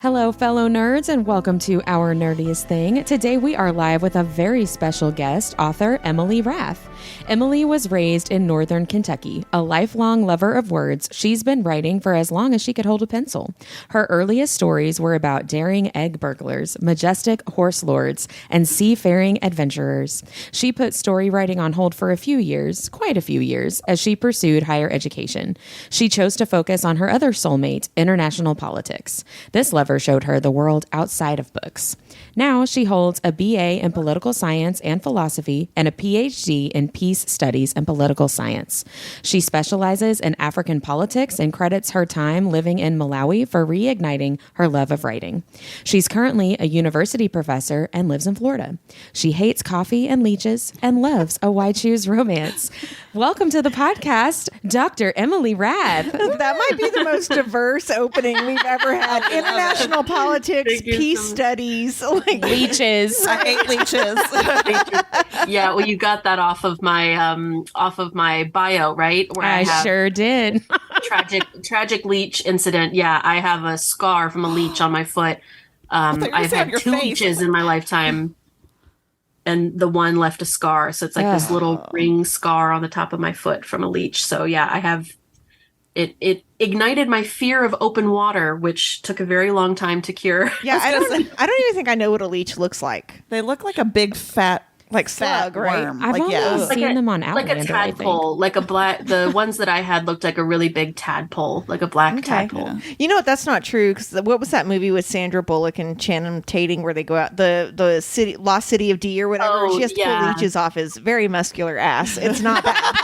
Hello, fellow nerds, and welcome to Our Nerdiest Thing. Today we are live with a very special guest, author Emily Rath. Emily was raised in northern Kentucky. A lifelong lover of words, she's been writing for as long as she could hold a pencil. Her earliest stories were about daring egg burglars, majestic horse lords, and seafaring adventurers. She put story writing on hold for a few years, quite a few years, as she pursued higher education. She chose to focus on her other soulmate, international politics. This lover showed her the world outside of books. Now she holds a BA in political science and philosophy and a PhD in peace studies and political science. She specializes in African politics and credits her time living in Malawi for reigniting her love of writing. She's currently a university professor and lives in Florida. She hates coffee and leeches and loves a wide shoes romance. Welcome to the podcast, Dr. Emily Rath. That might be the most diverse opening we've ever had. International politics, peace studies, like leeches. I hate leeches. Yeah, well, you got that off of my bio, right? Where I sure did. tragic leech incident. Yeah, I have a scar from a leech on my foot. I've had two leeches in my lifetime, and the one left a scar. So it's like this little ring scar on the top of my foot from a leech. So yeah, I have. It ignited my fear of open water, which took a very long time to cure. Yeah, I don't even think I know what a leech looks like. They look like a big fat slug, right? Worm. I've only seen them on Outlander, like a tadpole, like a black. The ones that I had looked like a really big tadpole, like a black tadpole. Yeah. You know what? That's not true. Because what was that movie with Sandra Bullock and Channing Tatum where they go out the city, Lost City of D or whatever? Oh, she has to pull leeches off his very muscular ass. It's not bad.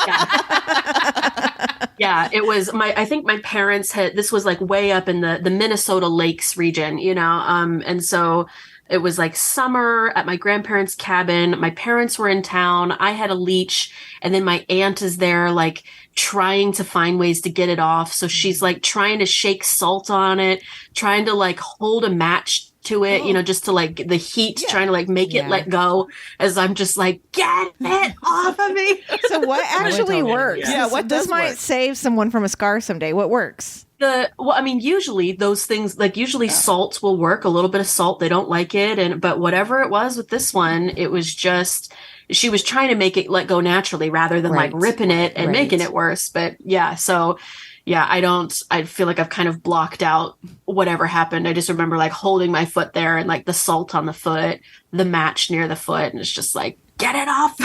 Yeah, it was I think my parents this was like way up in the Minnesota Lakes region, and so it was like summer at my grandparents' cabin. My parents were in town. I had a leech, and then my aunt is there like trying to find ways to get it off. So she's like trying to shake salt on it, trying to like hold a match to it, just to like the heat, trying to like make it let go, as I'm just like, get it off of me. So what actually works? Yeah, what this might save someone from a scar someday. What works? Usually those things, like usually salt will work, a little bit of salt. They don't like it. But whatever it was with this one, it was just, she was trying to make it let go naturally rather than like ripping it and making it worse. But yeah, so yeah, I feel like I've kind of blocked out whatever happened. I just remember like holding my foot there and like the salt on the foot, the match near the foot. And it's just like, get it off.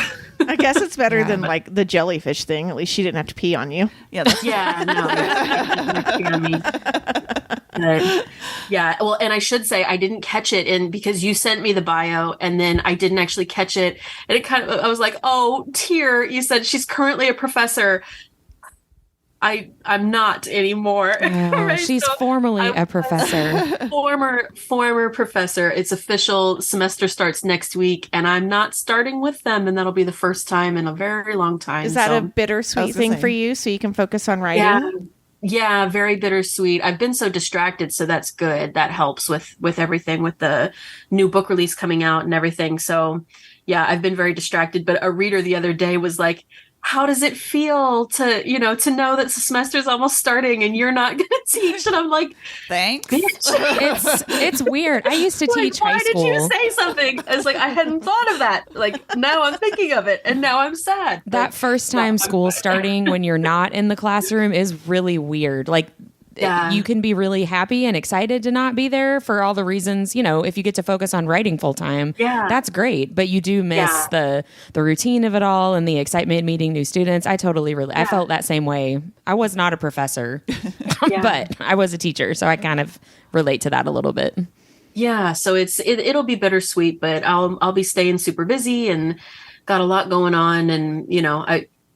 I guess it's better than like the jellyfish thing. At least she didn't have to pee on you. Yeah. Pee on me. Yeah. Well, and I should say I didn't catch it because you sent me the bio and then I didn't actually catch it. And I was like, oh, tear. You said she's currently a professor. I'm not anymore. Right? She's formerly a professor. Former professor. It's official. Semester starts next week, and I'm not starting with them, and that'll be the first time in a very long time. Is that a bittersweet thing for you, so you can focus on writing? Yeah, very bittersweet. I've been so distracted, so that's good. That helps with everything, with the new book release coming out and everything. So yeah, I've been very distracted. But a reader the other day was like, how does it feel to know that the semester's almost starting and you're not going to teach? And I'm like, thanks. Bitch. It's weird. I used to teach high school. Why did you say something? It's like, I hadn't thought of that. Like, now I'm thinking of it and now I'm sad. That first time school starting when you're not in the classroom is really weird. Like, you can be really happy and excited to not be there for all the reasons, if you get to focus on writing full time, that's great. But you do miss the routine of it all and the excitement meeting new students. I totally I felt that same way. I was not a professor, but I was a teacher. So I kind of relate to that a little bit. Yeah. So it'll be bittersweet, but I'll be staying super busy and got a lot going on. And,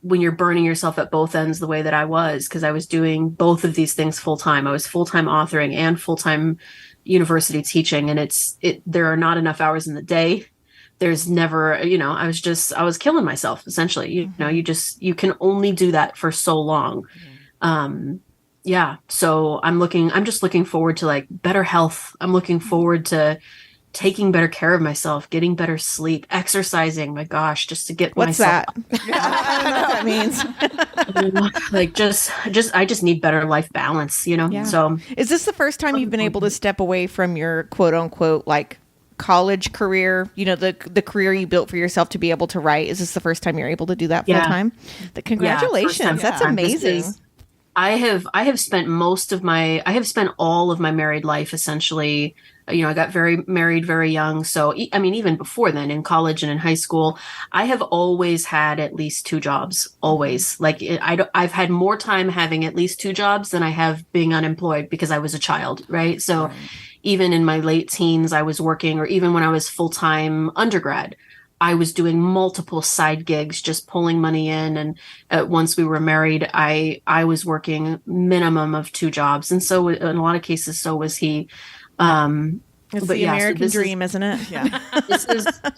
when you're burning yourself at both ends the way that I was, because I was doing both of these things full time. I was full-time authoring and full-time university teaching. And there are not enough hours in the day. There's never, I was killing myself essentially. You can only do that for so long. So I'm just looking forward to like better health. I'm looking forward to taking better care of myself, getting better sleep, exercising, my gosh, just to get What's myself that? I don't know what that means. like I just need better life balance, you know? Yeah. So Is this the first time you've been able to step away from your quote unquote like college career, you know, the career you built for yourself to be able to write? Is this the first time you're able to do that full time? Congratulations. That's amazing. I have spent all of my married life essentially. You know, I got married very young. So, I mean, even before then in college and in high school, I have always had at least 2 jobs, always. Like I've had more time having at least 2 jobs than I have being unemployed because I was a child. Right. So even in my late teens, I was working, or even when I was full-time undergrad, I was doing multiple side gigs, just pulling money in. And once we were married, I was working minimum of 2 jobs. And so in a lot of cases, so was he. It's the American dream, isn't it?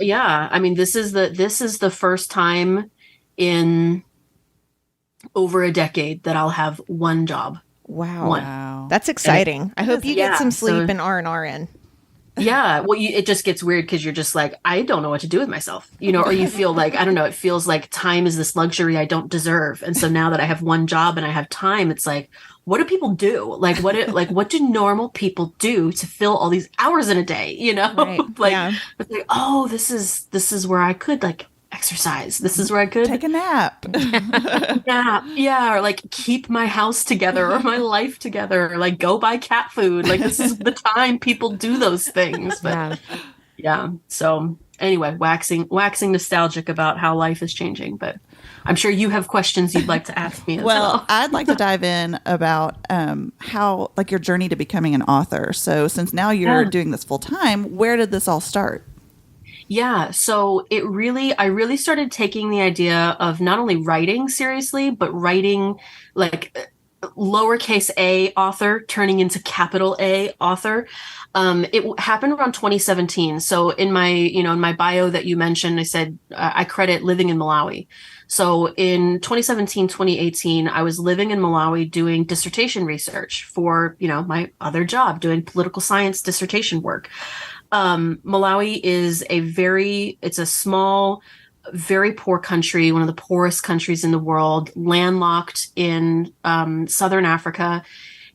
Yeah. I mean, this is the first time in over a decade that I'll have 1 job. Wow. That's exciting. I hope you get some sleep and R&R in. Yeah. Well, it just gets weird because you're just like, I don't know what to do with myself, you know, or you feel like, I don't know, it feels like time is this luxury I don't deserve. And so now that I have 1 job and I have time, it's like, what do people do? Like, what do normal people do to fill all these hours in a day? You know, it's like, oh, this is where I could like exercise. This is where I could take a nap. Or like keep my house together or my life together, or like go buy cat food. Like this is the time people do those things. But so anyway, waxing nostalgic about how life is changing, but I'm sure you have questions you'd like to ask me as well. I'd like to dive in about how, like, your journey to becoming an author. So since now you're doing this full time, where did this all start? Yeah, so I really started taking the idea of not only writing seriously, but writing like lowercase a author turning into capital A author. It happened around 2017. So in my bio that you mentioned, I said I credit living in Malawi. So in 2017, 2018, I was living in Malawi doing dissertation research for, my other job, doing political science dissertation work. Malawi is it's a small, very poor country, one of the poorest countries in the world, landlocked in Southern Africa,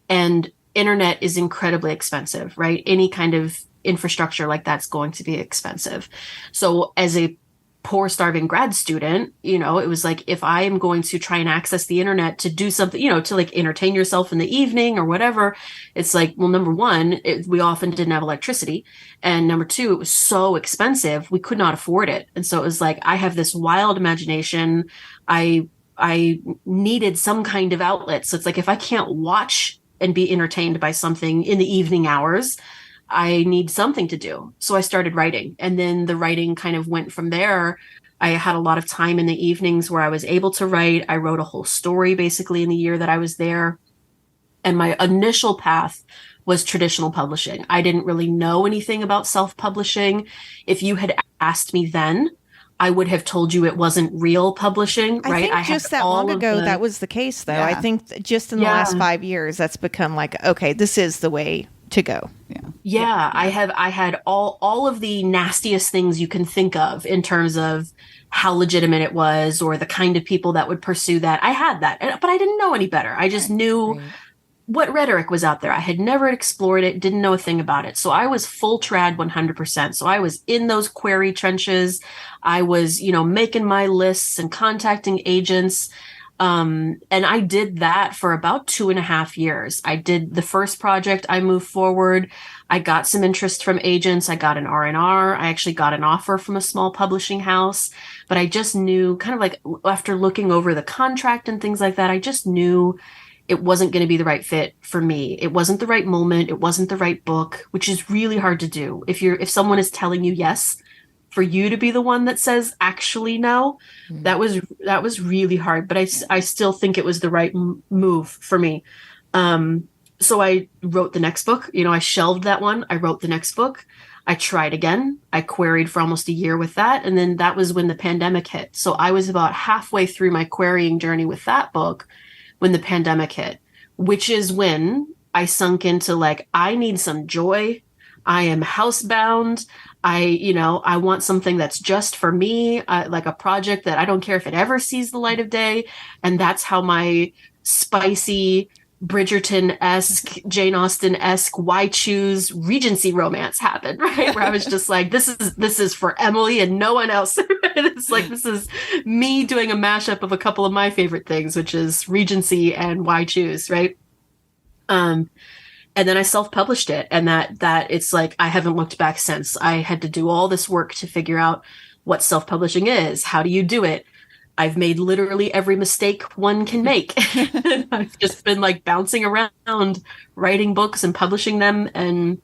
and internet is incredibly expensive, right? Any kind of infrastructure like that's going to be expensive. So as a poor, starving grad student, it was like, if I am going to try and access the internet to do something, to like entertain yourself in the evening or whatever, it's like, well, number one, we often didn't have electricity. And number two, it was so expensive, we could not afford it. And so it was like, I have this wild imagination. I needed some kind of outlet. So it's like, if I can't watch and be entertained by something in the evening hours, I need something to do. So I started writing, and then the writing kind of went from there. I had a lot of time in the evenings where I was able to write. I wrote a whole story basically in the year that I was there. And my initial path was traditional publishing. I didn't really know anything about self-publishing. If you had asked me then, I would have told you it wasn't real publishing, right? I think just that long ago, that was the case, though. Yeah. I think just in the last 5 years, that's become like, okay, this is the way to go. Yeah. I had all of the nastiest things you can think of in terms of how legitimate it was, or the kind of people that would pursue that. I had that, but I didn't know any better. I just knew what rhetoric was out there. I had never explored it, didn't know a thing about it. So I was full trad 100%. So I was in those query trenches. I was, making my lists and contacting agents. And I did that for about 2.5 years. I did the first project. I moved forward. I got some interest from agents. I got an R&R. I actually got an offer from a small publishing house, but I just knew, kind of like after looking over the contract and things like that, I just knew it wasn't going to be the right fit for me. It wasn't the right moment. It wasn't the right book, which is really hard to do. If someone is telling you yes, for you to be the one that says actually no, that was really hard. But I still think it was the right move for me. So I wrote the next book. I shelved that one. I wrote the next book. I tried again. I queried for almost a year with that. And then that was when the pandemic hit. So I was about halfway through my querying journey with that book when the pandemic hit, which is when I sunk into like, I need some joy. I am housebound. I want something that's just for me, like a project that I don't care if it ever sees the light of day. And that's how my spicy Bridgerton-esque, Jane Austen-esque, why choose Regency romance happened, right? Where I was just like, this is for Emily and no one else. It's like, this is me doing a mashup of a couple of my favorite things, which is Regency and why choose, right? And then I self-published it, and that it's like I haven't looked back since. I had to do all this work to figure out what self-publishing is. How do you do it? I've made literally every mistake one can make. I've just been like bouncing around, writing books and publishing them, and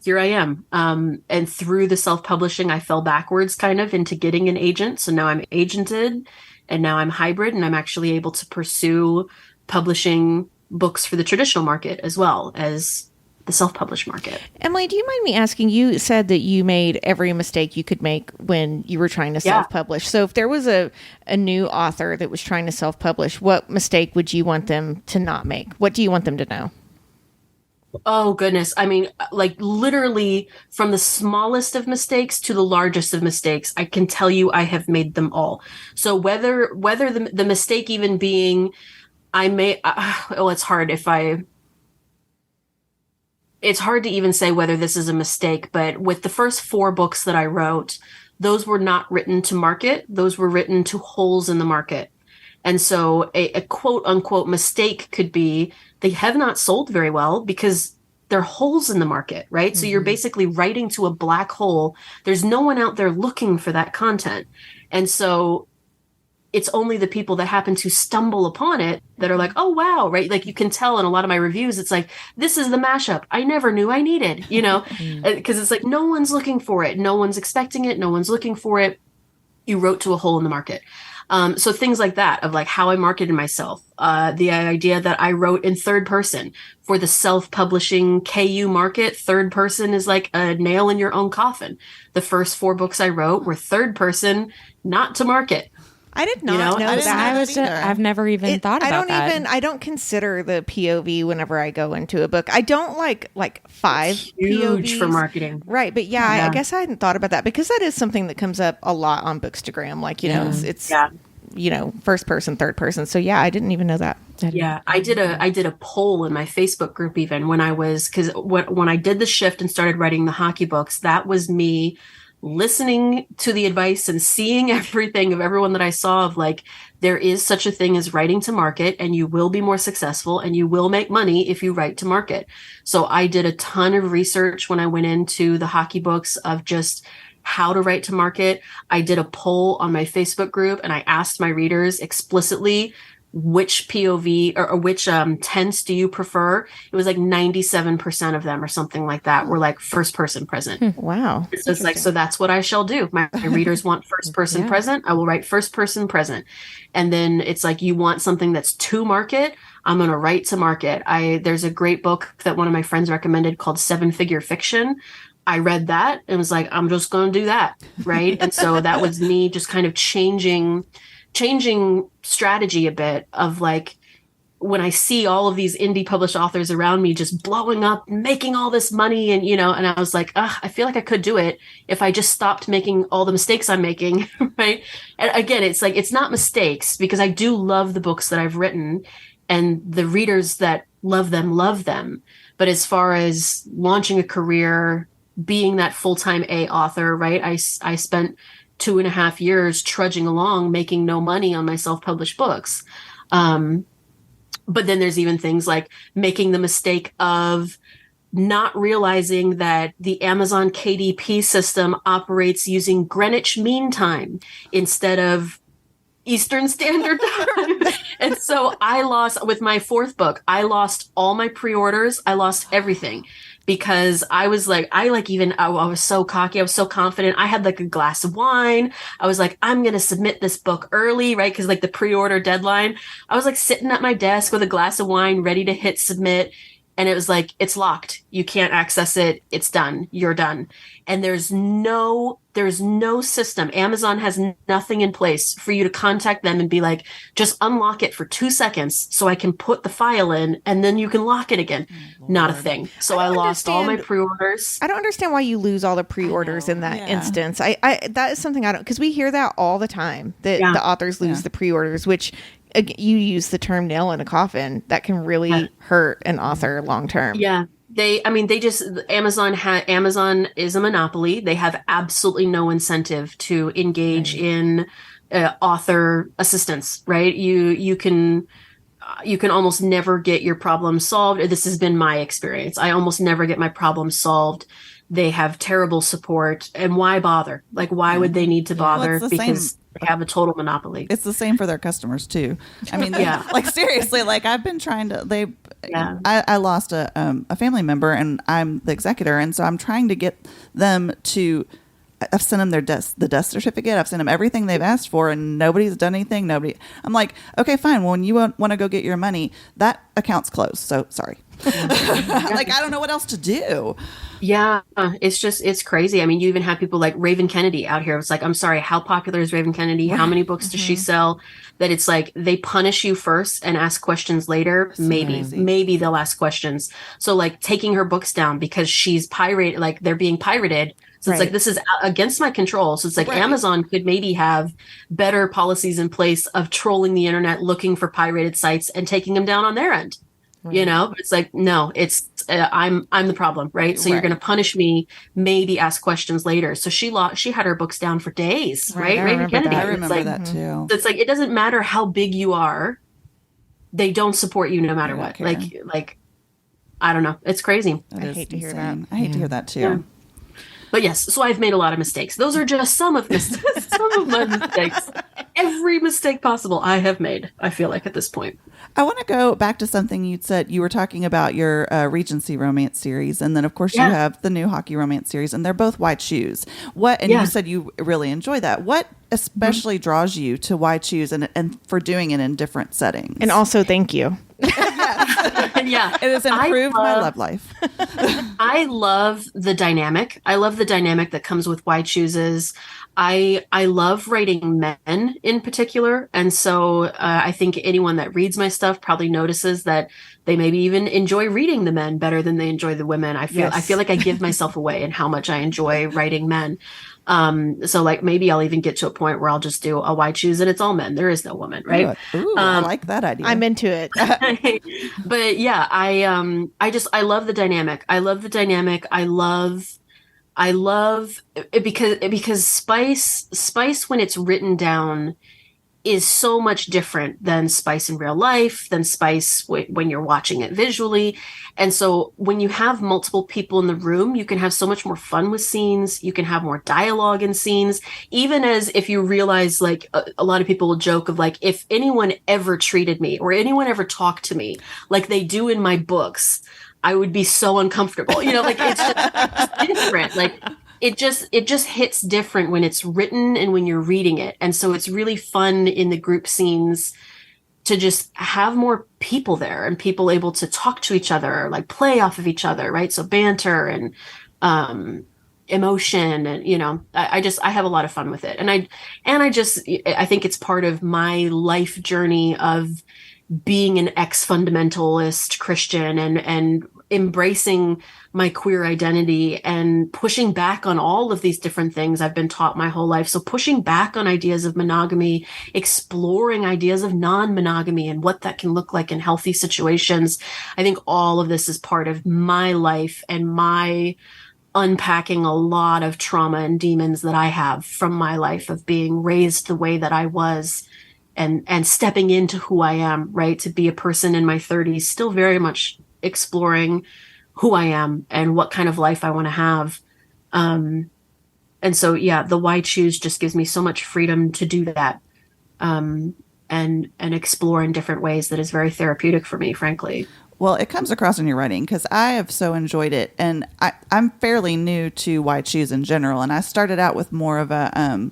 here I am. And through the self-publishing, I fell backwards kind of into getting an agent. So now I'm agented, and now I'm hybrid, and I'm actually able to pursue publishing books for the traditional market as well as the self-published market. Emily, do you mind me asking, you said that you made every mistake you could make when you were trying to self-publish. So if there was a new author that was trying to self-publish, what mistake would you want them to not make? What do you want them to know? Oh, goodness. I mean, like literally from the smallest of mistakes to the largest of mistakes, I can tell you I have made them all. So whether the mistake even being it's hard it's hard to even say whether this is a mistake, but with the first 4 books that I wrote, those were not written to market. Those were written to holes in the market. And so a quote unquote mistake could be they have not sold very well because they're holes in the market, right? Mm-hmm. So you're basically writing to a black hole. There's no one out there looking for that content. And so it's only the people that happen to stumble upon it that are like, oh, wow, right? Like you can tell in a lot of my reviews, it's like, this is the mashup I never knew I needed, because it's like, no one's looking for it. No one's expecting it. No one's looking for it. You wrote to a hole in the market. So things like that of like how I marketed myself, the idea that I wrote in third person for the self-publishing KU market. Third person is like a nail in your own coffin. The first 4 books I wrote were third person, not to market. I did not know that. I've never even thought about that. I don't consider the POV whenever I go into a book. I don't like 5 huge POVs for marketing. Right. But I guess I hadn't thought about that because that is something that comes up a lot on Bookstagram. Like, it's first person, third person. So I didn't even know that. I did a poll in my Facebook group even when I was, because when I did the shift and started writing the hockey books, that was me listening to the advice and seeing everything of everyone that I saw of like, there is such a thing as writing to market, and you will be more successful and you will make money if you write to market. So I did a ton of research when I went into the hockey books of just how to write to market. I did a poll on my Facebook group and I asked my readers explicitly, which POV or which tense do you prefer? It was like 97% of them or something like that were like first person present. Wow. So it's like, so that's what I shall do. My readers want first person present. I will write first person present. And then it's like, you want something that's to market. I'm going to write to market. There's a great book that one of my friends recommended called 7-Figure Fiction. I read that and was like, I'm just going to do that. Right. And so that was me just kind of changing strategy a bit of like, when I see all of these indie published authors around me just blowing up, making all this money, and and I was like, I feel like I could do it if I just stopped making all the mistakes I'm making, right? And again, it's like, it's not mistakes, because I do love the books that I've written, and the readers that love them. But as far as launching a career, being that full-time author, right? I spent 2.5 years trudging along, making no money on my self-published books. But then there's even things like making the mistake of not realizing that the Amazon KDP system operates using Greenwich Mean Time instead of Eastern Standard Time. And so with my 4th book, I lost all my pre-orders. I lost everything. Because I was like, I was so cocky. I was so confident. I had like a glass of wine. I was like, I'm going to submit this book early, right? Because like the pre-order deadline, I was like sitting at my desk with a glass of wine, ready to hit submit. and it was like, it's locked. You can't access it. It's done. You're done. And there's no system. Amazon has nothing in place for you to contact them and be like, just unlock it for 2 seconds so I can put the file in and then you can lock it again. Not a thing. So I lost all my pre-orders. I don't understand why you lose all the pre-orders in that instance. I that is something I don't, because we hear that all the time, that the authors lose the pre-orders, which you use the term nail in a coffin. That can really hurt an author long term. Yeah. Amazon is a monopoly. They have absolutely no incentive to engage in author assistance, right? You can almost never get your problem solved. This has been my experience. I almost never get my problem solved. They have terrible support. And why bother? Like, why would they need to bother? Because they have a total monopoly. It's the same for their customers too. I mean, like seriously, like I've been trying to, I lost a family member and I'm the executor. And so I'm trying to get them to, I've sent them the death certificate. I've sent them everything they've asked for and nobody's done anything. I'm like, okay, fine. Well, when you want to go get your money, that account's closed. So sorry. Like, I don't know what else to do. Yeah, it's crazy. I mean, you even have people like Raven Kennedy out here. It's like, I'm sorry, how popular is Raven Kennedy? How many books does she sell? That it's like they punish you first and ask questions later. Maybe they'll ask questions. So like taking her books down because she's pirated, like they're being pirated. So it's like, this is against my control. So it's like Amazon could maybe have better policies in place of trolling the internet, looking for pirated sites and taking them down on their end. You know, it's like, no, it's I'm the problem, right? So you're going to punish me, maybe ask questions later. So she had her books down for days, right? Raven Kennedy. I remember that too. It's like, it doesn't matter how big you are, they don't support you no matter what. Like, I don't know, it's crazy. I hate to hear that. I hate to hear that too. Yeah. But yes, so I've made a lot of mistakes. Those are just some of my mistakes. Every mistake possible I have made, I feel like, at this point. I want to go back to something you'd said. You were talking about your Regency romance series. And then, of course, you have the new hockey romance series. And they're both White Shoes. You said you really enjoy that. What especially draws you to White Shoes and for doing it in different settings? And also, thank you. Yeah, it has improved my love life. I love the dynamic. I love the dynamic that comes with White Shoes. I love writing men in particular, and so I think anyone that reads my stuff probably notices that they maybe even enjoy reading the men better than they enjoy the women. I feel like I give myself away in how much I enjoy writing men. So like maybe I'll even get to a point where I'll just do a White Shoes and it's all men. There is no woman, right? Ooh, I like that idea. I'm into it. But yeah, I love the dynamic. I love the dynamic. I love it because spice when it's written down is so much different than spice in real life, than spice when you're watching it visually. And so when you have multiple people in the room, you can have so much more fun with scenes. You can have more dialogue in scenes, even as if you realize, like a lot of people will joke of like, if anyone ever treated me or anyone ever talked to me like they do in my books, I would be so uncomfortable. You know, like it's just different. Like it just hits different when it's written and when you're reading it. And so it's really fun in the group scenes to just have more people there and people able to talk to each other, like play off of each other, right? So banter and emotion, and you know, I have a lot of fun with it. And I think it's part of my life journey of being an ex-fundamentalist Christian and embracing my queer identity and pushing back on all of these different things I've been taught my whole life. So pushing back on ideas of monogamy, exploring ideas of non-monogamy and what that can look like in healthy situations. I think all of this is part of my life and my unpacking a lot of trauma and demons that I have from my life of being raised the way that I was and stepping into who I am, right? To be a person in my 30s, still very much exploring who I am and what kind of life I want to have. And so, yeah, the White Shoes just gives me so much freedom to do that. And explore in different ways that is very therapeutic for me, frankly. Well, it comes across in your writing because I have so enjoyed it. And I'm fairly new to White Shoes in general. And I started out with more of a,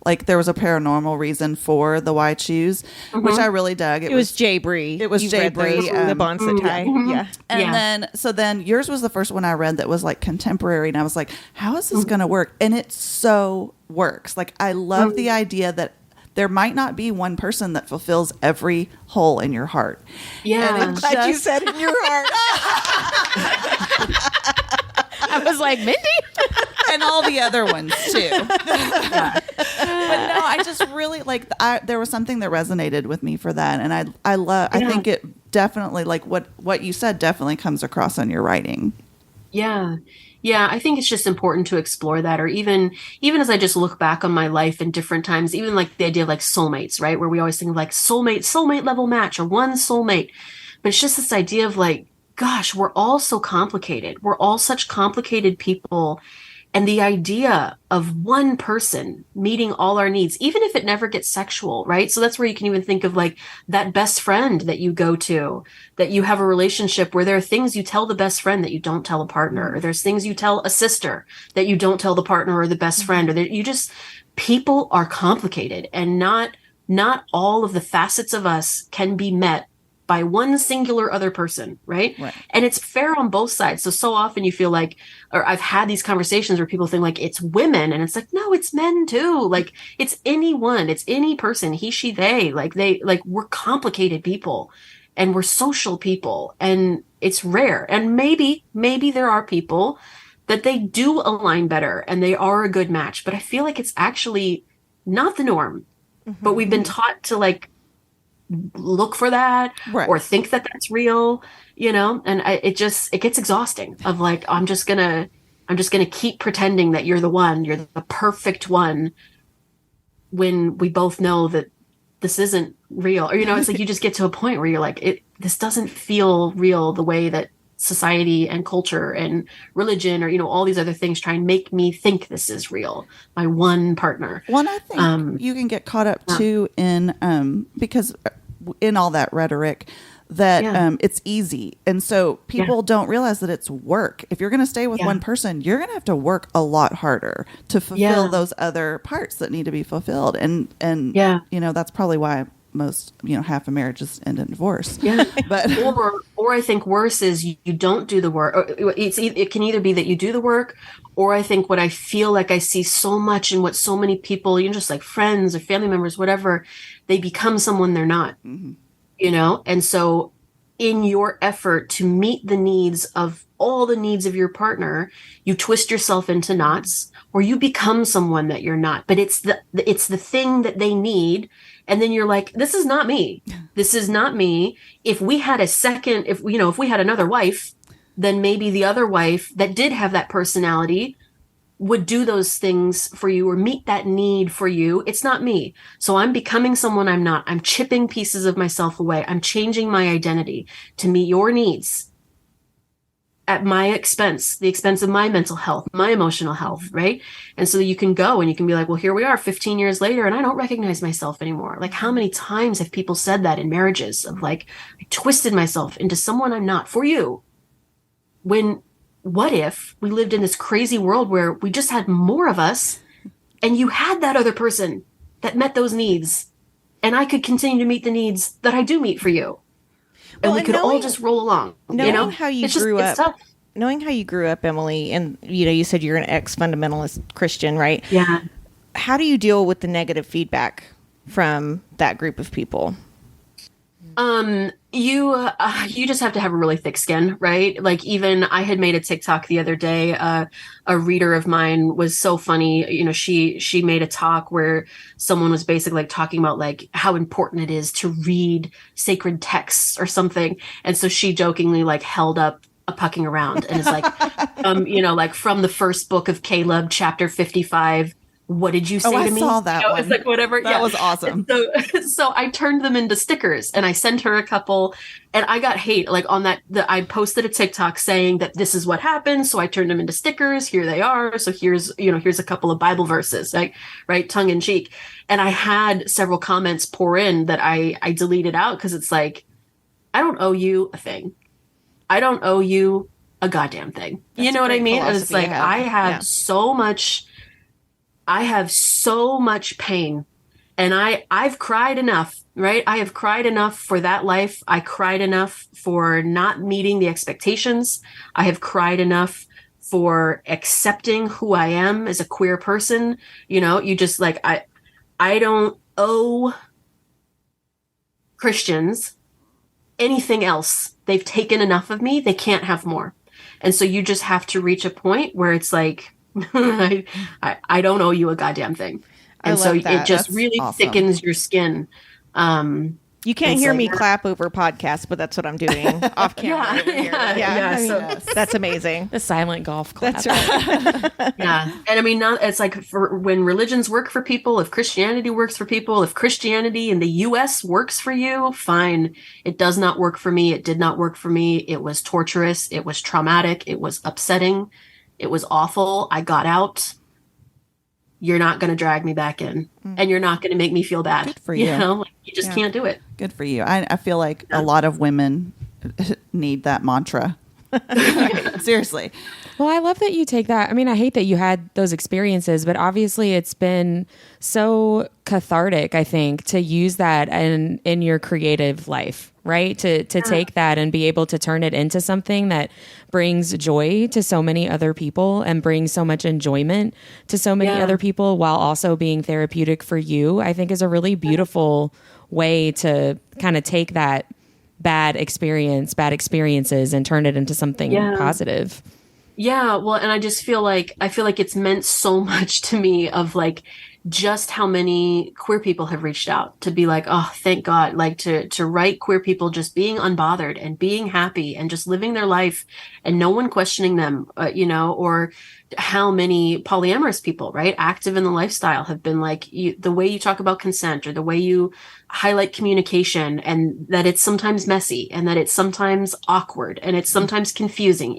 like there was a paranormal reason for the why choose, which I really dug. It was Jay Bree. It was Jay Bree. The Bonsatai. Yeah. And then yours was the first one I read that was like contemporary. And I was like, how is this going to work? And it so works. Like, I love the idea that there might not be one person that fulfills every hole in your heart. Yeah. I'm glad you said in your heart. I was like, Mindy? And all the other ones too. But no, I just really like, there was something that resonated with me for that. And I think it definitely, like what you said definitely comes across on your writing. Yeah. Yeah, I think it's just important to explore that, or even as I just look back on my life in different times, even like the idea of like soulmates, right? Where we always think of like soulmate level match or one soulmate. But it's just this idea of like, gosh, we're all so complicated. We're all such complicated people. And the idea of one person meeting all our needs, even if it never gets sexual, right? So that's where you can even think of like that best friend that you go to, that you have a relationship where there are things you tell the best friend that you don't tell a partner, or there's things you tell a sister that you don't tell the partner or the best friend, or that you just, people are complicated, and not all of the facets of us can be met by one singular other person, right? And it's fair on both sides. So often you feel like, or I've had these conversations where people think like it's women, and it's like, no, it's men too. Like it's anyone, it's any person, he, she, they, we're complicated people, and we're social people, and it's rare. And maybe there are people that they do align better and they are a good match, but I feel like it's actually not the norm. But we've been taught to like look for that, or think that that's real, and it gets exhausting of like, I'm just gonna keep pretending that you're the perfect one, when we both know that this isn't real. Or it's like you just get to a point where you're like, this doesn't feel real the way that society and culture and religion, or all these other things try and make me think this is real, my one partner. Well, and I think you can get caught up too in because in all that rhetoric that it's easy, and so people don't realize that it's work. If you're going to stay with one person, you're going to have to work a lot harder to fulfill those other parts that need to be fulfilled, and that's probably why most half of marriages end in divorce. But or I think worse is you don't do the work. It can either be that you do the work, or I think what I feel like I see so much in what so many people, just like friends or family members, whatever, they become someone they're not. And so in your effort to meet the needs of all the needs of your partner, you twist yourself into knots, or you become someone that you're not. But it's the thing that they need. And then you're like, this is not me. This is not me. If we had if we had another wife, then maybe the other wife that did have that personality would do those things for you or meet that need for you. It's not me. So I'm becoming someone I'm not. I'm chipping pieces of myself away. I'm changing my identity to meet your needs at my expense, the expense of my mental health, my emotional health, right? And so you can go and you can be like, well, here we are 15 years later, and I don't recognize myself anymore. Like, how many times have people said that in marriages of like, I twisted myself into someone I'm not for you? When what if we lived in this crazy world where we just had more of us, and you had that other person that met those needs, and I could continue to meet the needs that I do meet for you, and we could all just roll along. Knowing how you grew up, Emily, and you said you're an ex-fundamentalist Christian, right? Yeah. How do you deal with the negative feedback from that group of people? You just have to have a really thick skin, right? Like, even I had made a TikTok the other day. A reader of mine was so funny. She made a talk where someone was basically like talking about like how important it is to read sacred texts or something. And so she jokingly like held up a pucking around and is like, like from the first book of Caleb, chapter 55. What did you say to me? I saw that one. It's like whatever. That was awesome. So I turned them into stickers, and I sent her a couple, and I got hate like on that. I posted a TikTok saying that this is what happened. So I turned them into stickers. Here they are. So here's a couple of Bible verses, like, right, tongue in cheek. And I had several comments pour in that I deleted out, because it's like, I don't owe you a thing. I don't owe you a goddamn thing. You know what I mean? And it's like, I have so much. I have so much pain, and I've cried enough, right? I have cried enough for that life. I cried enough for not meeting the expectations. I have cried enough for accepting who I am as a queer person. You just like, I don't owe Christians anything else. They've taken enough of me. They can't have more. And so you just have to reach a point where it's like, I don't owe you a goddamn thing. And so it just really thickens your skin. You can't hear me clap over podcasts, but that's what I'm doing off camera. That's amazing. The silent golf clap. That's right. Yeah. And I mean, it's like for when religions work for people, if Christianity works for people, if Christianity in the US works for you, fine. It does not work for me. It did not work for me. It was torturous. It was traumatic. It was upsetting. It was awful. I got out. You're not going to drag me back in, and you're not going to make me feel bad. Good for you. You just can't do it. Good for you. I feel like a lot of women need that mantra. Seriously. Well, I love that you take that. I mean, I hate that you had those experiences, but obviously it's been so cathartic, I think, to use that in your creative life, right? To take that and be able to turn it into something that brings joy to so many other people and brings so much enjoyment to so many other people while also being therapeutic for you, I think is a really beautiful way to kind of take that bad experiences and turn it into something positive. Yeah, well, and I feel like it's meant so much to me of like just how many queer people have reached out to be like, oh, thank God, like to write queer people just being unbothered and being happy and just living their life and no one questioning them, or how many polyamorous people, right, active in the lifestyle have been like, the way you talk about consent or the way you highlight communication and that it's sometimes messy and that it's sometimes awkward and it's sometimes confusing,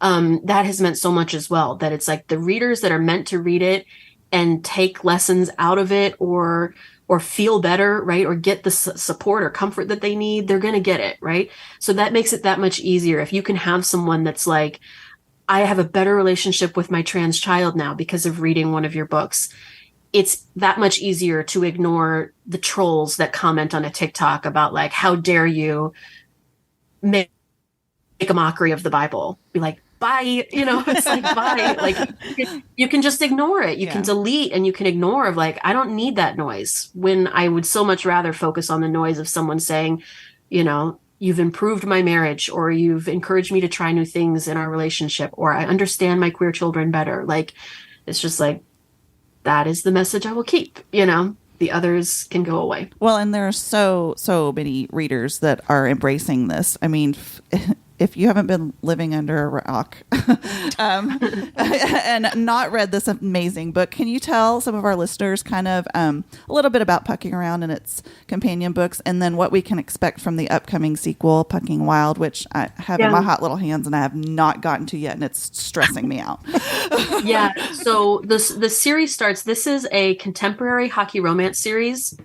that has meant so much as well, that it's like the readers that are meant to read it and take lessons out of it or feel better, right? Or get the support or comfort that they need, they're going to get it, right? So that makes it that much easier. If you can have someone that's like, I have a better relationship with my trans child now because of reading one of your books, it's that much easier to ignore the trolls that comment on a TikTok about like, how dare you make a mockery of the Bible? Be like, bye, it's like, bye. Like you can just ignore it. You can delete and you can ignore of like, I don't need that noise, when I would so much rather focus on the noise of someone saying, you've improved my marriage, or you've encouraged me to try new things in our relationship, or I understand my queer children better. Like, it's just like, that is the message I will keep, the others can go away. Well, and there are so many readers that are embracing this. I mean, if you haven't been living under a rock and not read this amazing book, can you tell some of our listeners kind of a little bit about Pucking Around and its companion books, and then what we can expect from the upcoming sequel, Pucking Wild, which I have in my hot little hands and I have not gotten to yet, and it's stressing me out. Yeah. So the series starts. This is a contemporary hockey romance series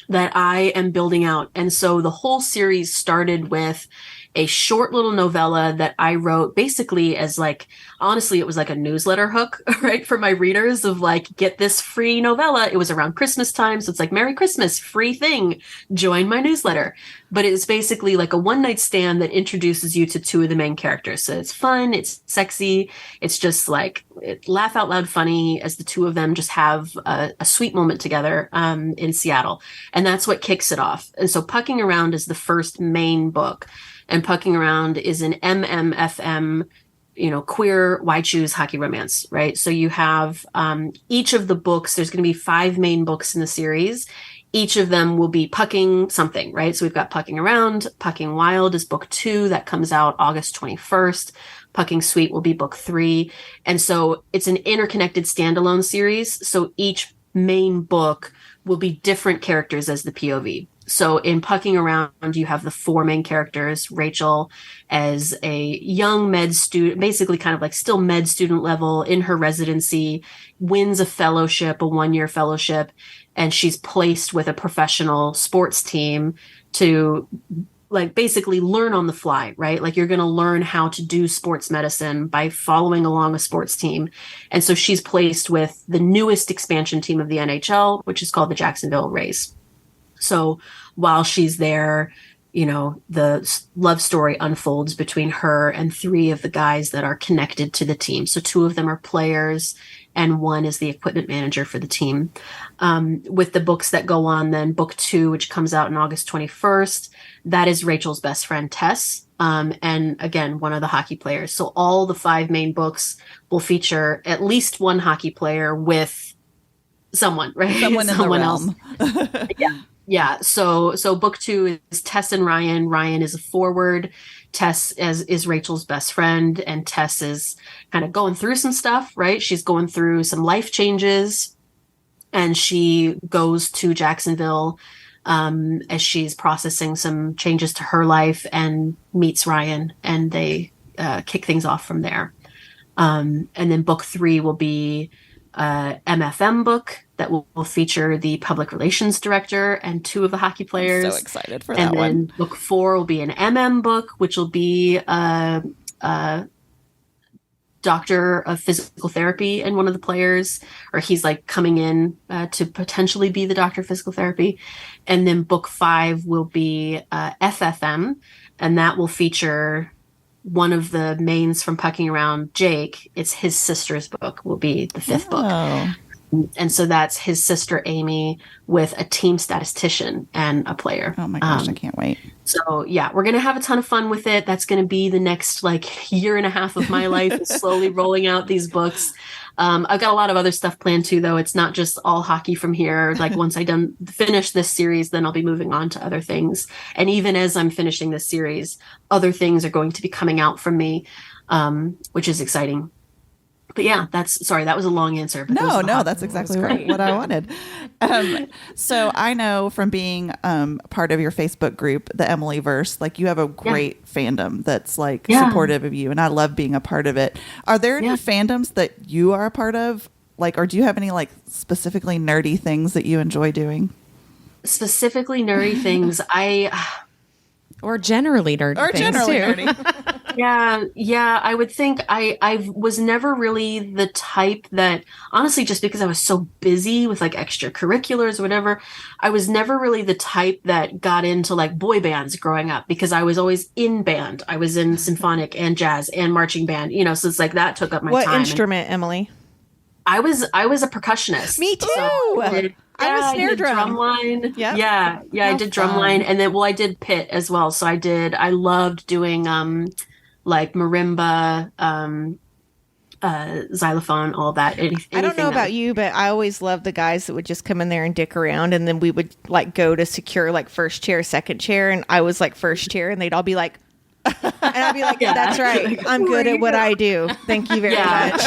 that I am building out. And so the whole series started with a short little novella that I wrote basically as like, honestly, it was like a newsletter hook, right? For my readers of like, get this free novella. It was around Christmas time. So it's like, Merry Christmas, free thing, join my newsletter. But it's basically like a one night stand that introduces you to two of the main characters. So it's fun. It's sexy. It's just like laugh out loud funny as the two of them just have a sweet moment together in Seattle. And that's what kicks it off. And so Pucking Around is the first main book. And Pucking Around is an MMFM, queer why choose hockey romance, right? So you have each of the books, there's going to be 5 main books in the series. Each of them will be pucking something, right? So we've got Pucking Around. Pucking Wild is book 2 that comes out August 21st. Pucking Sweet will be book 3. And so it's an interconnected standalone series. So each main book will be different characters as the POV. So in Pucking Around, you have the 4 main characters. Rachel as a young med student, basically kind of like still med student level in her residency, wins a fellowship, a 1-year fellowship, and she's placed with a professional sports team to like basically learn on the fly, right? Like you're going to learn how to do sports medicine by following along a sports team. And so she's placed with the newest expansion team of the NHL, which is called the Jacksonville Rays. So while she's there, you know, the love story unfolds between her and 3 of the guys that are connected to the team. So 2 of them are players and 1 is the equipment manager for the team. With the books that go on, then book 2, which comes out on August 21st, that is Rachel's best friend, Tess. And again, one of the hockey players. So all the 5 main books will feature at least one hockey player with someone, right? Someone in the realm. Yeah. Yeah. So book 2 is Tess and Ryan. Ryan is a forward. Tess is Rachel's best friend, and Tess is kind of going through some stuff, right? She's going through some life changes, and she goes to Jacksonville as she's processing some changes to her life and meets Ryan, and they kick things off from there. And then book 3 will be MFM book that will feature the public relations director and 2 of the hockey players. I'm so excited for that one. And then book 4 will be an MM book, which will be a doctor of physical therapy and one of the players, or he's like coming in to potentially be the doctor of physical therapy. And then book 5 will be FFM, and that will feature one of the mains from Pucking Around, Jake. It's his sister's book, will be the 5th book. And so that's his sister, Amy, with a team statistician and a player. Oh my gosh, I can't wait. So yeah, we're going to have a ton of fun with it. That's going to be the next like year and a half of my life, is slowly rolling out these books. I've got a lot of other stuff planned too, though. It's not just all hockey from here. Like once I finish this series, then I'll be moving on to other things. And even as I'm finishing this series, other things are going to be coming out from me, which is exciting. But yeah, that was a long answer. But No, that's exactly what I wanted. So I know from being part of your Facebook group, the Emily Verse, like you have a great fandom that's like supportive of you, and I love being a part of it. Are there any fandoms that you are a part of? Like, or do you have any like specifically nerdy things that you enjoy doing? Specifically nerdy things, or generally nerdy things too. Yeah. I would think I was never really the type that, honestly, just because I was so busy with like extracurriculars or whatever, I was never really the type that got into like boy bands growing up, because I was always in band. I was in symphonic and jazz and marching band, you know, so it's like that took up my time. What instrument, Emily? I was a percussionist. Me too. So I was snare drum. Drumline. Yep. Yeah. I did drumline, and then I did pit as well. So I loved doing like marimba, xylophone, all that. I don't know about you, but I always loved the guys that would just come in there and dick around, and then we would like go to secure like first chair, second chair, and I was like first chair, and they'd all be like, and I'd be like, that's right, I'm good at what I do. Thank you very much.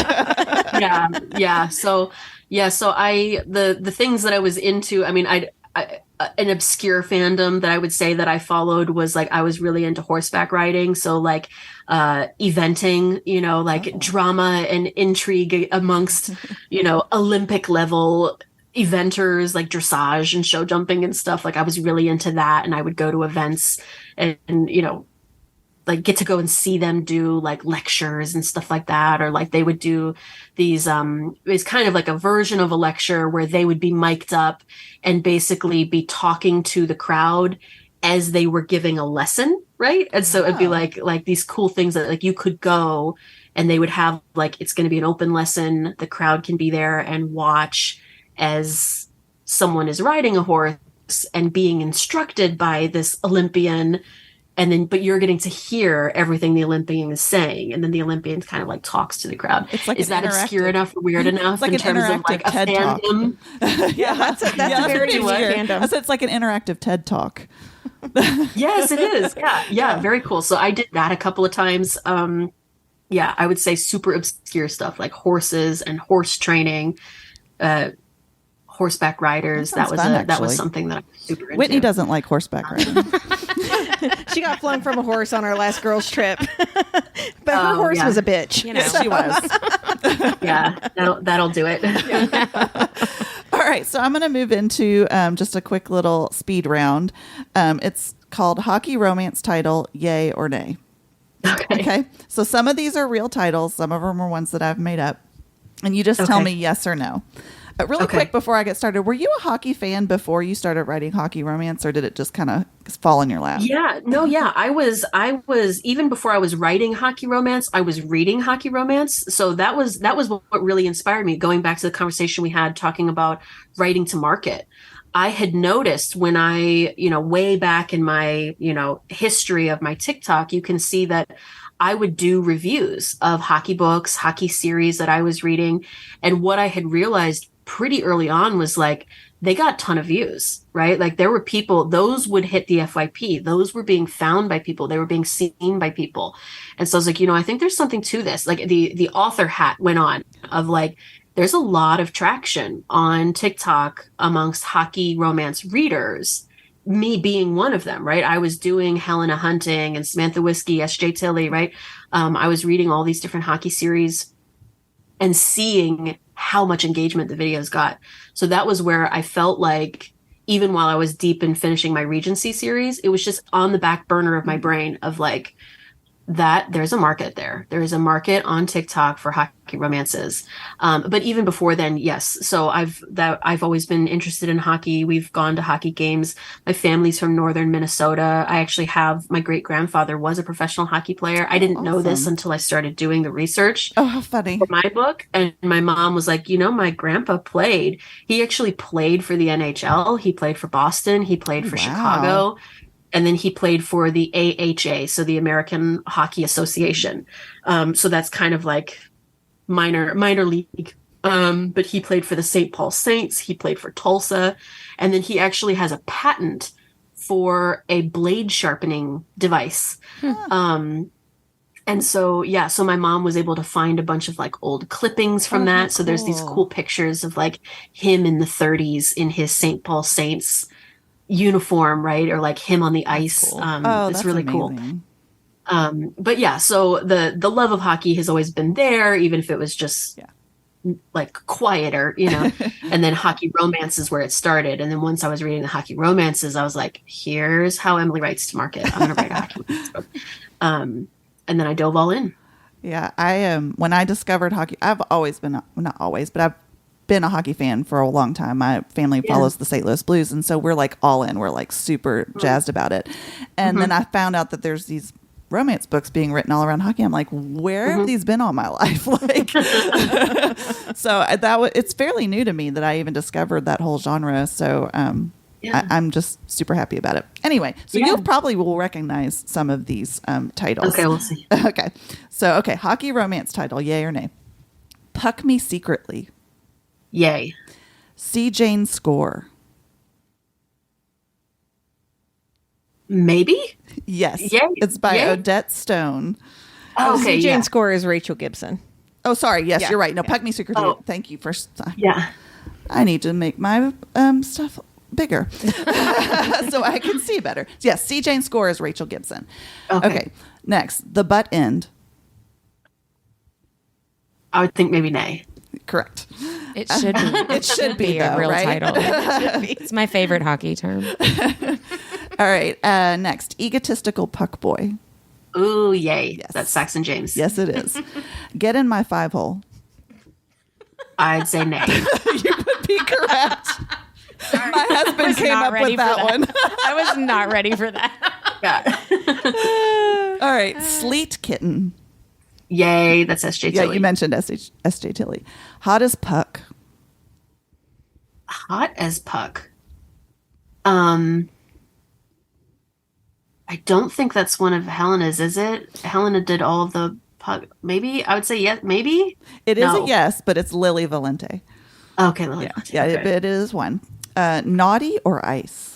Yeah. So the things that I was into, I mean, an obscure fandom that I would say that I followed was like, I was really into horseback riding. So like eventing, you know, like drama and intrigue amongst, you know, Olympic level eventers, like dressage and show jumping and stuff. Like I was really into that, and I would go to events and you know, like get to go and see them do like lectures and stuff like that. Or like they would do these, it's kind of like a version of a lecture where they would be mic'd up and basically be talking to the crowd as they were giving a lesson. Right. And so it'd be like these cool things that like you could go and they would have like, it's going to be an open lesson. The crowd can be there and watch as someone is riding a horse and being instructed by this Olympian. And then, but you're getting to hear everything the Olympian is saying. And then the Olympian kind of like talks to the crowd. It's like, is that obscure enough or weird enough like in terms of like a TED fandom? That's a very weird fandom. So it's like an interactive TED Talk. Yes, it is. Yeah. Very cool. So I did that a couple of times. I would say super obscure stuff like horses and horse training, horseback riders. That was something that I was super into. Whitney doesn't like horseback riding. She got flung from a horse on our last girls' trip, but her horse was a bitch. You know, she was. Yeah, that'll do it. All right, so I'm going to move into just a quick little speed round. It's called Hockey Romance Title, Yay or Nay. Okay. So some of these are real titles. Some of them are ones that I've made up. And you just tell me yes or no. Really quick before I get started, were you a hockey fan before you started writing hockey romance, or did it just kind of fall in your lap? Yeah, no, yeah. I was even before I was writing hockey romance, I was reading hockey romance. So that was what really inspired me. Going back to the conversation we had talking about writing to market. I had noticed when I, way back in my, history of my TikTok, you can see that I would do reviews of hockey books, hockey series that I was reading. And what I had realized pretty early on was like, they got a ton of views, right? Like there were people, those would hit the FYP. Those were being found by people. They were being seen by people. And so I was like, I think there's something to this. Like the author hat went on of like, there's a lot of traction on TikTok amongst hockey romance readers, me being one of them, right? I was doing Helena Hunting and Samantha Whiskey, S.J. Tilley, right? I was reading all these different hockey series and seeing how much engagement the videos got. So that was where I felt like, even while I was deep in finishing my Regency series, it was just on the back burner of my brain of like, that there's a market there. There is a market on TikTok for hockey romances. But even before then, yes. So I've always been interested in hockey. We've gone to hockey games. My family's from northern Minnesota. I actually have, my great grandfather was a professional hockey player. I didn't know this until I started doing the research. Oh, how funny. For my book. And my mom was like, my grandpa played. He actually played for the NHL. He played for Boston. He played for Chicago. And then he played for the AHA, so the American Hockey Association. So that's kind of like minor league. But he played for the St. Paul Saints. He played for Tulsa. And then he actually has a patent for a blade sharpening device. And so, so my mom was able to find a bunch of like old clippings from that. So there's these cool pictures of like him in the 30s in his St. Paul Saints uniform, right? Or like him on the ice. Cool. It's really amazing. Cool. But yeah, so the love of hockey has always been there, even if it was just like quieter, and then hockey romance is where it started. And then once I was reading the hockey romances, I was like, here's how Emily writes to market. I'm going to write a hockey romance book. And then I dove all in. Yeah. When I discovered hockey, I've always been, not always, but I've been a hockey fan for a long time. My family follows the St. Louis Blues, and so we're like all in. We're like super jazzed about it. And then I found out that there's these romance books being written all around hockey. I'm like, where have these been all my life? Like, so it's fairly new to me that I even discovered that whole genre. So I'm just super happy about it. Anyway, so you probably will recognize some of these titles. Okay, we'll see. Okay, so hockey romance title, yay or nay? Puck Me Secretly. Yay. See Jane Score. Maybe? Yes. Yay. It's by Odette Stone. Oh, okay. Jane Score is Rachel Gibson. Oh, sorry. Yes, you're right. No, Puck Me Secretly. Oh. Thank you for. Yeah. I need to make my stuff bigger so I can see better. Yes, See Jane Score is Rachel Gibson. Okay. Next, The Butt End. I would think maybe nay. Correct. It should be. It should be a though, real right? title. It's my favorite hockey term. All right. Next, Egotistical Puck Boy. Ooh, yay. Yes. That's Saxon James. Yes, it is. Get in My Five Hole. I'd say nay. You would be correct. My husband came up with that one. I was not ready for that. Yeah. All right. Sleet Kitten. Yay. That's S.J. Tilley. Yeah, you mentioned S.J. Tilley. Hot as Puck. Hot as Puck. I don't think that's one of Helena's, is it? Helena did all of the Puck. Maybe? I would say yes. Maybe? It is a yes, but it's Lily Valente. Okay, Lily Valente. Yeah, okay. it is one. Naughty or Ice?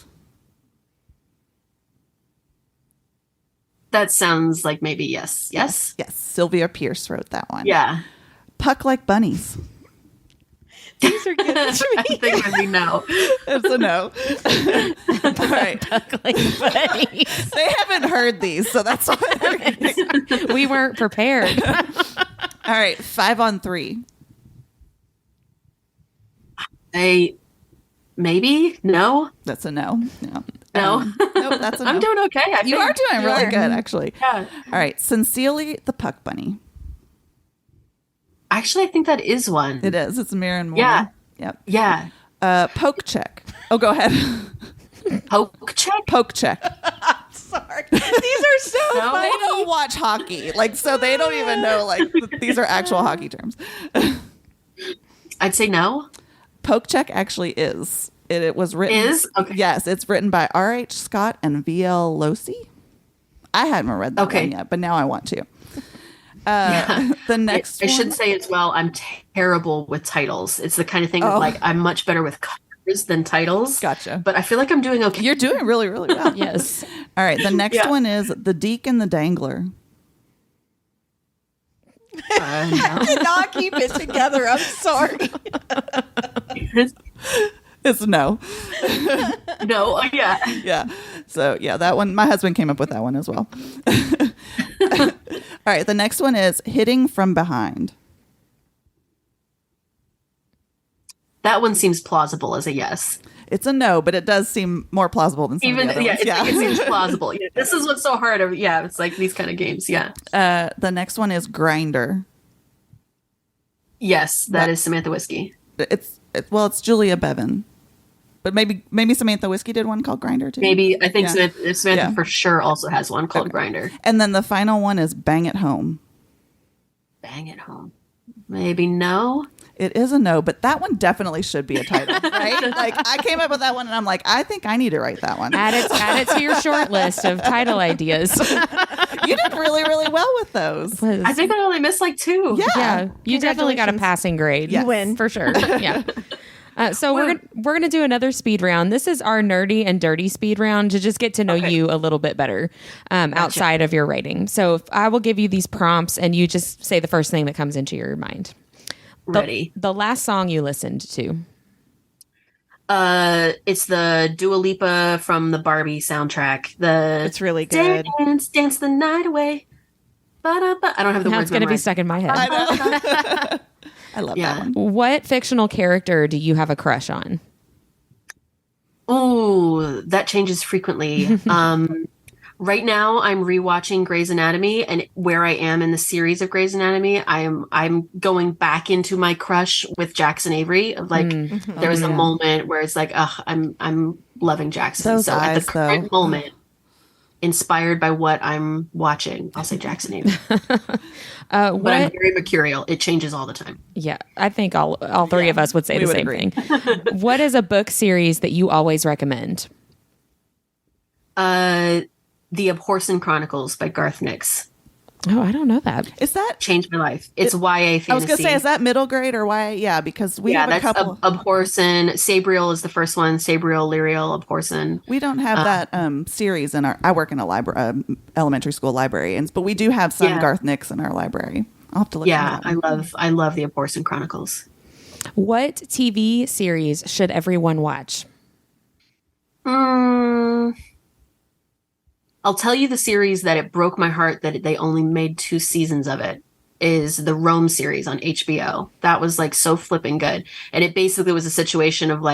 That sounds like maybe yes. Yes? Yes. Sylvia Pierce wrote that one. Yeah. Puck Like Bunnies. These are good to me. I think maybe no. It's a no. All right. Puck Like Bunnies. They haven't heard these, so that's why We weren't prepared. All right. 5 on 3. Maybe? No? That's a no. No. Nope, that's a no. I'm doing okay. You are doing really good, actually. Yeah. All right. Sincerely, the Puck Bunny. Actually, I think that is one. It is. It's Mirren Moore. Yeah. Yep. Yeah. Poke check. Oh, go ahead. Poke check? Poke check. Sorry. These are so funny. They don't watch hockey. So they don't even know, these are actual hockey terms. I'd say no. Poke check actually is. It was written. Is? Okay. Yes, it's written by R.H. Scott and V.L. Losi. I hadn't read that one yet, but now I want to. The next I should say as well, I'm terrible with titles. It's the kind of thing I'm much better with covers than titles. Gotcha. But I feel like I'm doing okay. You're doing really, really well. Yes. All right. The next one is The Deke and the Dangler. I did not keep it together. I'm sorry. It's no. No. Yeah. Yeah. So, that one, my husband came up with that one as well. All right. The next one is Hitting from Behind. That one seems plausible as a yes. It's a no, but it does seem more plausible than some of the other ones. It seems plausible. Yeah, this is what's so hard. It's like these kind of games. Yeah. The next one is Grinder. Yes, that is Samantha Whiskey. It's Julia Bevan, but maybe Samantha Whiskey did one called Grinder too. Maybe I think Samantha for sure also has one called Grinder. And then the final one is Bang It Home. Bang It Home. Maybe no. It is a no, but that one definitely should be a title, right? I came up with that one, and I'm like, I think I need to write that one. Add it to your short list of title ideas. You did really, really well with those. I think I only missed 2. Yeah. You definitely got a passing grade. Yes. You win for sure. Yeah. So we're gonna do another speed round. This is our nerdy and dirty speed round to just get to know you a little bit better outside of your writing. So I will give you these prompts, and you just say the first thing that comes into your mind. Ready. The last song you listened to. It's the Dua Lipa from the Barbie soundtrack. It's really good. Dance the night away. Ba-da-ba. I don't have the Now words. It's going to be memorized. stuck in my head. I know. I love that one. What fictional character do you have a crush on? Oh, that changes frequently. Right now, I'm rewatching Grey's Anatomy, and where I am in the series of Grey's Anatomy, I'm going back into my crush with Jackson Avery. There was a moment where it's like, I'm loving Jackson. Those eyes, at the current moment, inspired by what I'm watching, I'll say Jackson Avery. But I'm very mercurial. It changes all the time. Yeah, I think all three of us would say the same thing. What is a book series that you always recommend? The Abhorsen Chronicles by Garth Nix. Oh, I don't know that. Is that changed my life? It's YA fantasy. I was going to say, is that middle grade or YA? Yeah, because we have a couple. Abhorsen. Sabriel is the first one. Sabriel, Lyriel, Abhorsen. We don't have that series in our. I work in a library, elementary school library, but we do have some Garth Nix in our library. I'll have to look. Yeah, I love the Abhorsen Chronicles. What TV series should everyone watch? I'll tell you the series that it broke my heart that they only made 2 seasons of it is the Rome series on HBO. That was so flipping good. And it basically was a situation of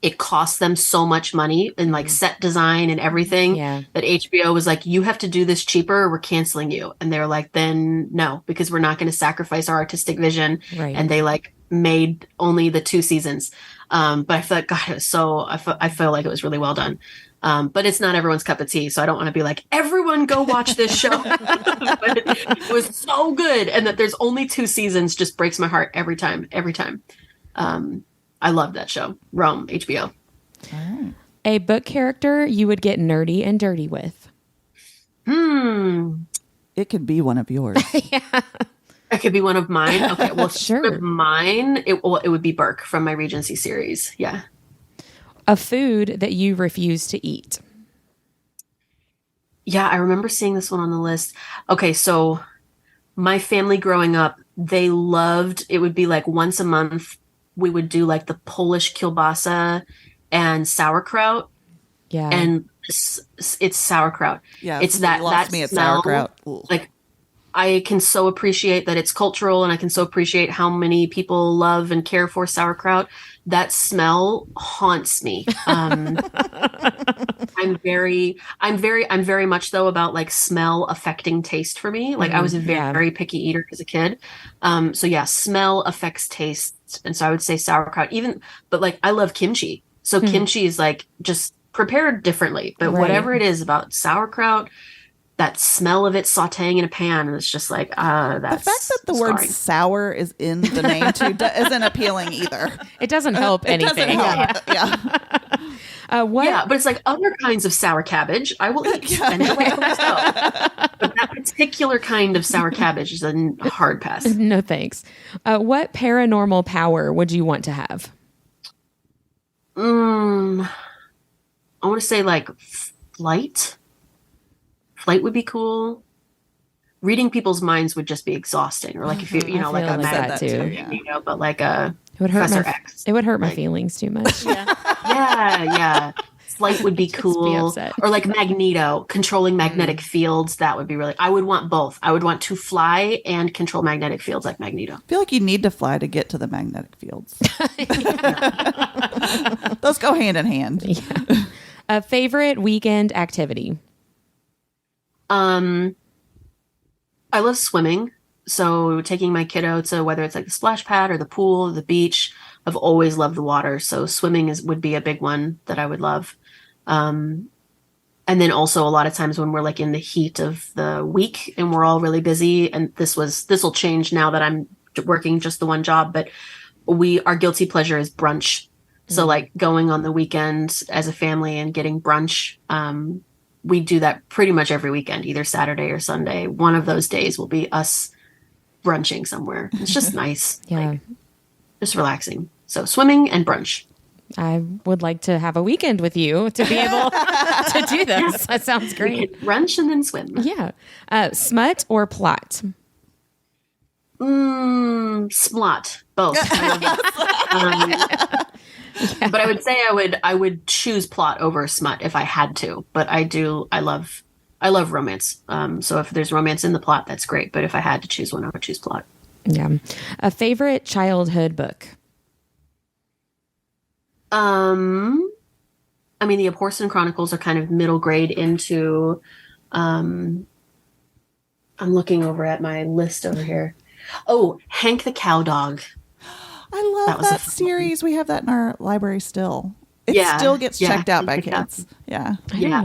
it cost them so much money in set design and everything that HBO was like, you have to do this cheaper or we're canceling you. And they're like, then no, because we're not going to sacrifice our artistic vision. Right. And they made only the 2 seasons. But I feel like, God, it was I feel like it was really well done. But it's not everyone's cup of tea, so I don't want to be like, everyone go watch this show. But it was so good. And that there's only 2 seasons just breaks my heart every time. I love that show. Rome, HBO. Right. A book character you would get nerdy and dirty with. It could be one of yours. It could be one of mine. Okay, well, sure. Mine, it would be Burke from my Regency series. Yeah. A food that you refuse to eat. Yeah, I remember seeing this one on the list. Okay, so my family growing up, they loved, it would be once a month, we would do the Polish kielbasa and sauerkraut. Yeah. And it's sauerkraut. Yeah. It's that lost me at smell, sauerkraut. I can so appreciate that it's cultural, and I can so appreciate how many people love and care for sauerkraut. That smell haunts me. I'm very much though about like smell affecting taste for me. Like I was a very picky eater as a kid. So yeah, smell affects taste. And so I would say sauerkraut but like I love kimchi. So kimchi is like just prepared differently, but whatever it is about sauerkraut, that smell of it sauteing in a pan, and it's just like, that's the fact that the word sour is in the name too isn't appealing either. It doesn't help anything. It doesn't help. Yeah, but it's like other kinds of sour cabbage I will eat and enjoy for myself. But that particular kind of sour cabbage is a hard pass. No thanks. What paranormal power would you want to have? I want to say like flight. Flight would be cool. Reading people's minds would just be exhausting. Or like if you know, like a magnet, you know, but like a it would hurt Professor X. It would hurt my feelings too much. Yeah. Flight would be cool. Or like Magneto, controlling magnetic fields. That would be really. I would want both. I would want to fly and control magnetic fields like Magneto. I feel like you need to fly to get to the magnetic fields. Those go hand in hand. Yeah. A favorite weekend activity? I love swimming. So taking my kiddo to whether it's like the splash pad or the pool, or the beach, I've always loved the water. So swimming would be a big one that I would love. And then also a lot of times when we're like in the heat of the week and we're all really busy, and this will change now that I'm working just the one job, but our guilty pleasure is brunch. So like going on the weekend as a family and getting brunch, we do that pretty much every weekend, either Saturday or Sunday. One of those days will be us brunching somewhere. It's just nice. Yeah. Just relaxing. So swimming and brunch. I would like to have a weekend with you to be able to do this. That sounds great. Brunch and then swim. Yeah. Smut or plot? Splot. Both. But I would say I would choose plot over smut if I had to. But I love romance. So if there's romance in the plot, that's great. But if I had to choose one, I would choose plot. Yeah. A favorite childhood book? I mean, the Aporson Chronicles are kind of middle grade into. I'm looking over at my list over here. Oh, Hank the Cowdog. I love that series. We have that in our library still. It still gets checked out by kids. Yeah.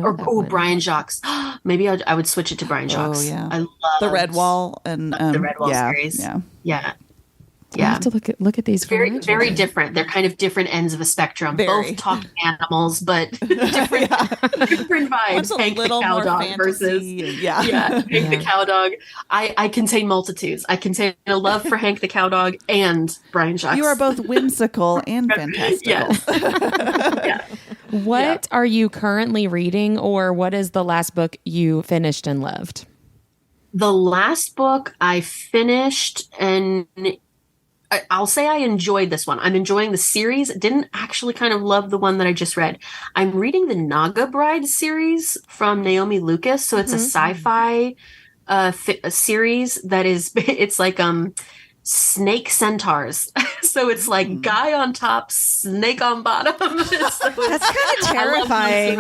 Or Brian Jacques. Maybe I would switch it to Brian Jacques. Oh, yeah. I love the Redwall and the Redwall series. Yeah. I have to look at these. Very, very different. They're kind of different ends of a spectrum. Both talking animals, but different vibes. One's a Hank little the Cowdog more versus Hank the Cowdog. I contain multitudes. I contain a love for Hank the Cowdog and Brian Jacques. You are both whimsical and fantastical. What are you currently reading, or what is the last book you finished and loved? The last book I finished, and I'll say I enjoyed this one. I'm enjoying the series. Didn't actually kind of love the one that I just read. I'm reading the Naga Bride series from Naomi Lucas. So it's a sci-fi a series that is, it's like snake centaurs. So it's like guy on top, snake on bottom. That's kind of terrifying.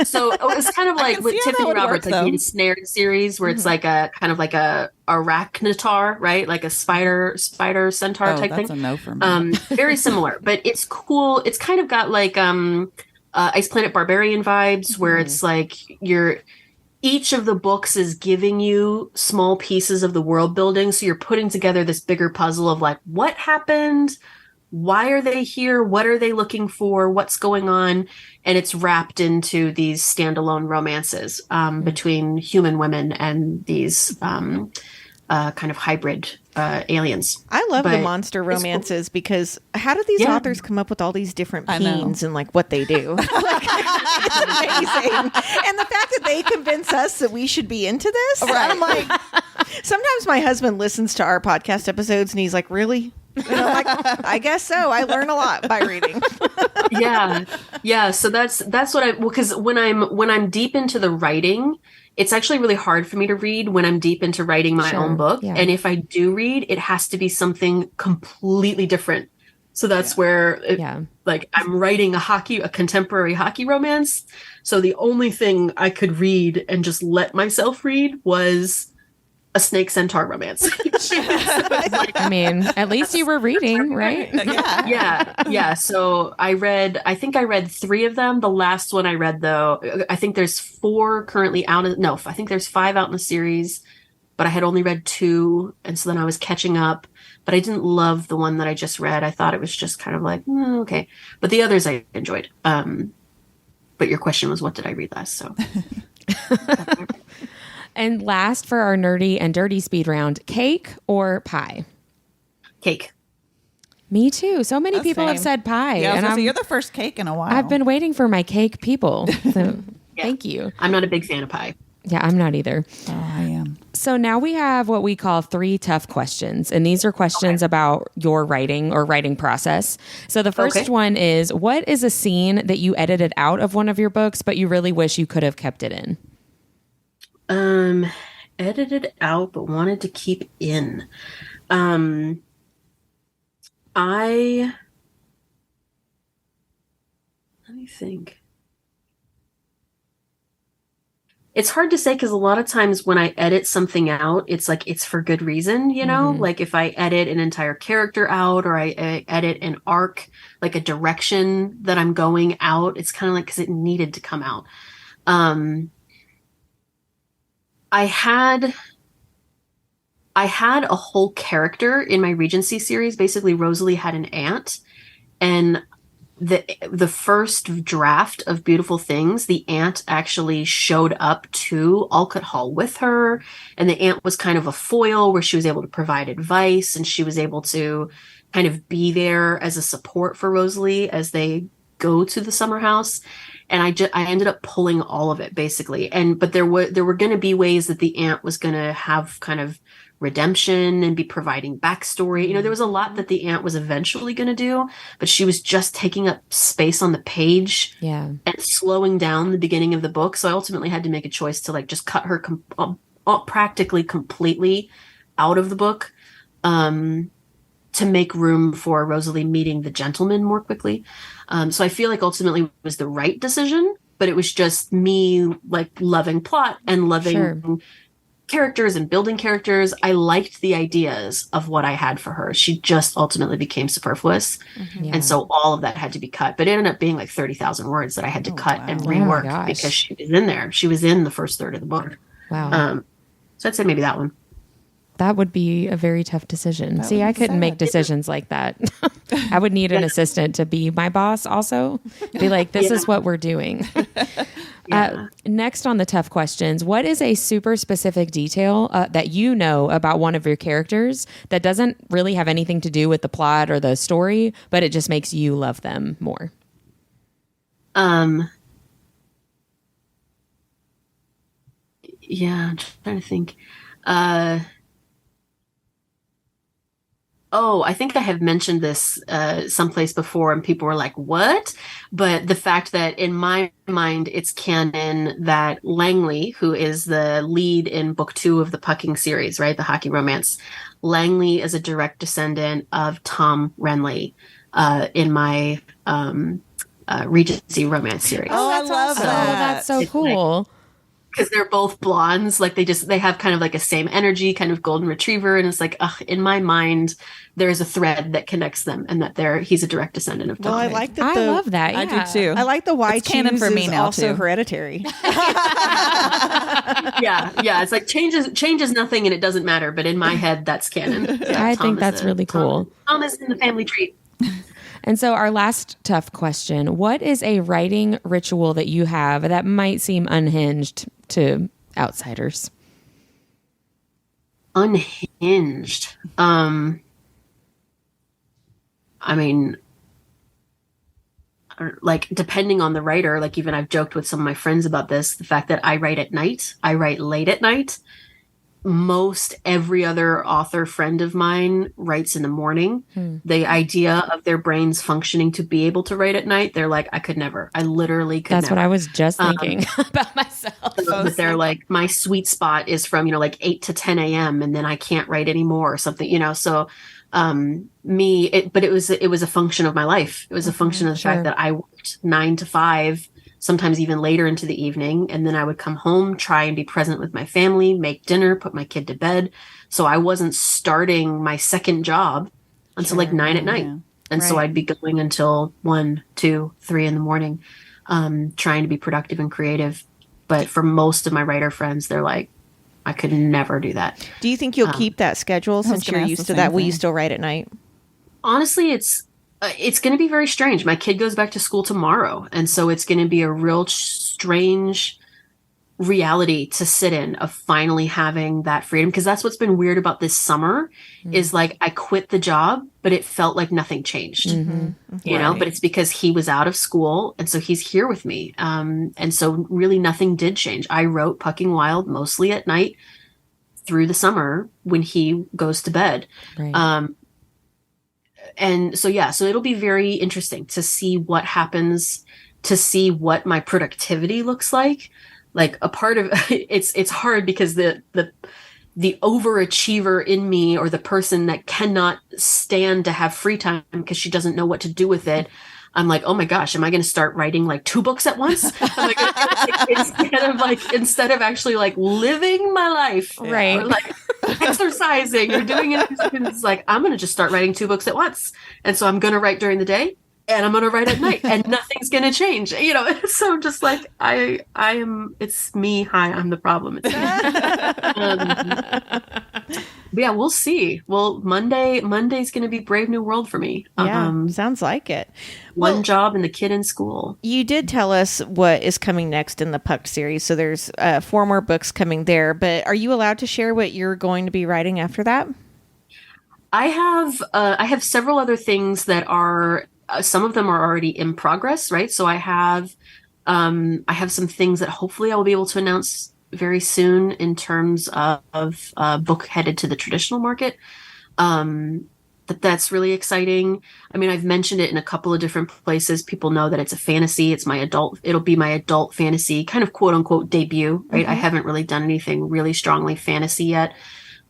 So it's kind of like with Tiffany Roberts, like the Ensnared series, where it's like a kind of like a arachnitar, right? Like a spider centaur type thing. That's a no for me. Very similar, but it's cool. It's kind of got like Ice Planet Barbarian vibes, where it's like each of the books is giving you small pieces of the world building. So you're putting together this bigger puzzle of like, what happened? Why are they here? What are they looking for? What's going on? And it's wrapped into these standalone romances between human women and these kind of hybrid aliens. I love the monster romances because how do these authors come up with all these different peens and like what they do? It's amazing. And the fact that they convince us that we should be into this, I'm like, Sometimes my husband listens to our podcast episodes and he's like, really? And I'm like, I guess so. I learn a lot by reading. Yeah. So that's what because when I'm deep into the writing, it's actually really hard for me to read when I'm deep into writing my own book. Yeah. And if I do read, it has to be something completely different. So that's where like I'm writing a contemporary hockey romance. So the only thing I could read and just let myself read was a snake centaur romance. I mean, at least you were reading, right? Yeah. So I think I read 3 of them. The last one I read, though, I think there's 4 currently out. I think there's 5 out in the series, but I had only read 2. And so then I was catching up, but I didn't love the one that I just read. I thought it was just kind of like, okay. But the others I enjoyed. But your question was, what did I read last? So. And last for our nerdy and dirty speed round, cake or pie? Cake. Me too. So many people have said pie. Yeah, and you're the first cake in a while. I've been waiting for my cake people. So thank you. I'm not a big fan of pie. Yeah, I'm not either. Oh, I am. So now we have what we call 3 tough questions. And these are questions about your writing or writing process. So the first one is, what is a scene that you edited out of one of your books, but you really wish you could have kept it in? Edited out, but wanted to keep in. Let me think. It's hard to say because a lot of times when I edit something out, it's like it's for good reason, you know? Mm-hmm. Like if I edit an entire character out or I edit an arc, like a direction that I'm going out, it's kind of like because it needed to come out. I had a whole character in my Regency series. Basically, Rosalie had an aunt, and the first draft of Beautiful Things, the aunt actually showed up to Alcott Hall with her, and the aunt was kind of a foil where she was able to provide advice, and she was able to kind of be there as a support for Rosalie as they go to the summer house. And I ended up pulling all of it basically. But there were going to be ways that the aunt was going to have kind of redemption and be providing backstory. You know, there was a lot that the aunt was eventually going to do, but she was just taking up space on the page and slowing down the beginning of the book. So I ultimately had to make a choice to like just cut her practically completely out of the book to make room for Rosalie meeting the gentleman more quickly. So I feel like ultimately it was the right decision, but it was just me like loving plot and loving characters and building characters. I liked the ideas of what I had for her. She just ultimately became superfluous. Mm-hmm. Yeah. And so all of that had to be cut, but it ended up being like 30,000 words that I had to cut and rework because she was in there. She was in the first third of the book. Wow. So I'd say maybe that one. That would be a very tough decision. See, I couldn't make decisions like that. I would need an assistant to be my boss also. Be like, this is what we're doing. Next on the tough questions, what is a super specific detail that you know about one of your characters that doesn't really have anything to do with the plot or the story, but it just makes you love them more? Yeah, I'm trying to think. I think I have mentioned this someplace before and people were like, what? But the fact that in my mind, it's canon that Langley, who is the lead in book 2 of the Pucking series, right? The hockey romance. Langley is a direct descendant of Tom Renly in my Regency romance series. Oh, I love that. Oh, that's so cool. Because they're both blondes, like they have kind of like a same energy, kind of golden retriever, and it's like, in my mind, there is a thread that connects them, and that he's a direct descendant of Tom. Well, I like that. I love that. Yeah. I do too. I like the why canon for me now also too. Hereditary. yeah. It's like changes nothing, and it doesn't matter. But in my head, that's canon. Yeah, I think that's really cool. Tom is in the family tree. And so our last tough question, what is a writing ritual that you have that might seem unhinged to outsiders? Unhinged. I mean, like depending on the writer, like even I've joked with some of my friends about this, the fact that I write at night, I write late at night. most every other author friend of mine writes in the morning. The idea of their brains functioning to be able to write at night, they're like, I could never. I literally could That's never. what I was just thinking about myself. But they're like, my sweet spot is from, like 8 to 10 a.m. and then I can't write anymore or something, so but it was a function of my life. It was a function of the fact that I worked 9 to 5, sometimes even later into the evening. And then I would come home, try and be present with my family, make dinner, put my kid to bed. So I wasn't starting my second job until like 9 at night. And so I'd be going until 1, 2, 3 in the morning, trying to be productive and creative. But for most of my writer friends, they're like, I could never do that. Do you think you'll keep that schedule since you're used to that? Will you still write at night? Honestly, it's going to be very strange. My kid goes back to school tomorrow. And so it's going to be a real strange reality to sit in of finally having that freedom. Because that's what's been weird about this summer is like I quit the job, but it felt like nothing changed, you know, but it's because he was out of school. And so he's here with me. And so really nothing did change. I wrote Pucking Wild mostly at night through the summer when he goes to bed. Right. And so, so it'll be very interesting to see what happens, to see what my productivity looks like. Like a part of it's hard because the overachiever in me, or the person that cannot stand to have free time because she doesn't know what to do with it. I'm like, oh my gosh, am I going to start writing like 2 books at once? Instead of actually like living my life, right? Or like exercising or doing it, it's like I'm going to just start writing 2 books at once, and so I'm going to write during the day and I'm going to write at night, and nothing's going to change, So I'm just like I am. It's me. Hi, I'm the problem. It's me. But yeah, we'll see. Well, Monday's going to be Brave New World for me. Yeah, sounds like it. One job and the kid in school. You did tell us what is coming next in the Puck series. So there's 4 more books coming there. But are you allowed to share what you're going to be writing after that? I have several other things that are. Some of them are already in progress, right? So I have some things that hopefully I will be able to announce very soon in terms of a book headed to the traditional market. That's really exciting. I mean, I've mentioned it in a couple of different places. People know that it's a fantasy. It'll be my adult fantasy kind of quote unquote debut, right? I haven't really done anything really strongly fantasy yet.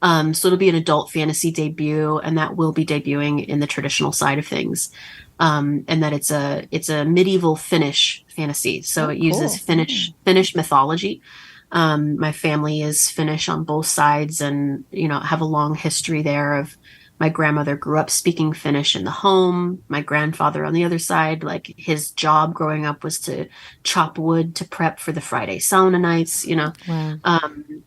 So it'll be an adult fantasy debut, and that will be debuting in the traditional side of things. And that it's a medieval Finnish fantasy. So it uses Finnish mythology. My family is Finnish on both sides, and, have a long history there of my grandmother grew up speaking Finnish in the home. My grandfather on the other side, like his job growing up was to chop wood to prep for the Friday sauna nights, Wow.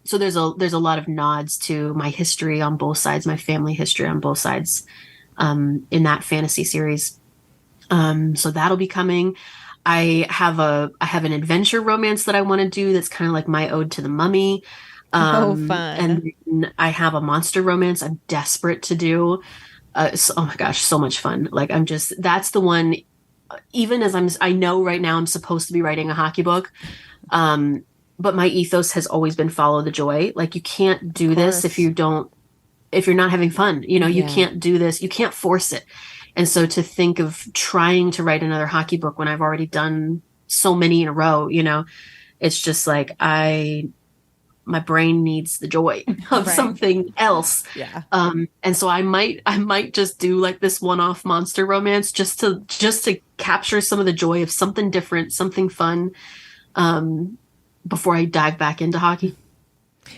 So there's a lot of nods to my history on both sides, my family history on both sides, in that fantasy series. So that'll be coming. I have an adventure romance that I want to do. That's kind of like my ode to the mummy. Fun. And then I have a monster romance I'm desperate to do. Oh my gosh, so much fun. Like that's the one, even as I know right now I'm supposed to be writing a hockey book. But my ethos has always been follow the joy. Like you can't do this if you're not having fun, you can't do this. You can't force it. And so to think of trying to write another hockey book when I've already done so many in a row, it's just like my brain needs the joy of something else. Yeah. And so I might just do like this one-off monster romance just to capture some of the joy of something different, something fun, before I dive back into hockey.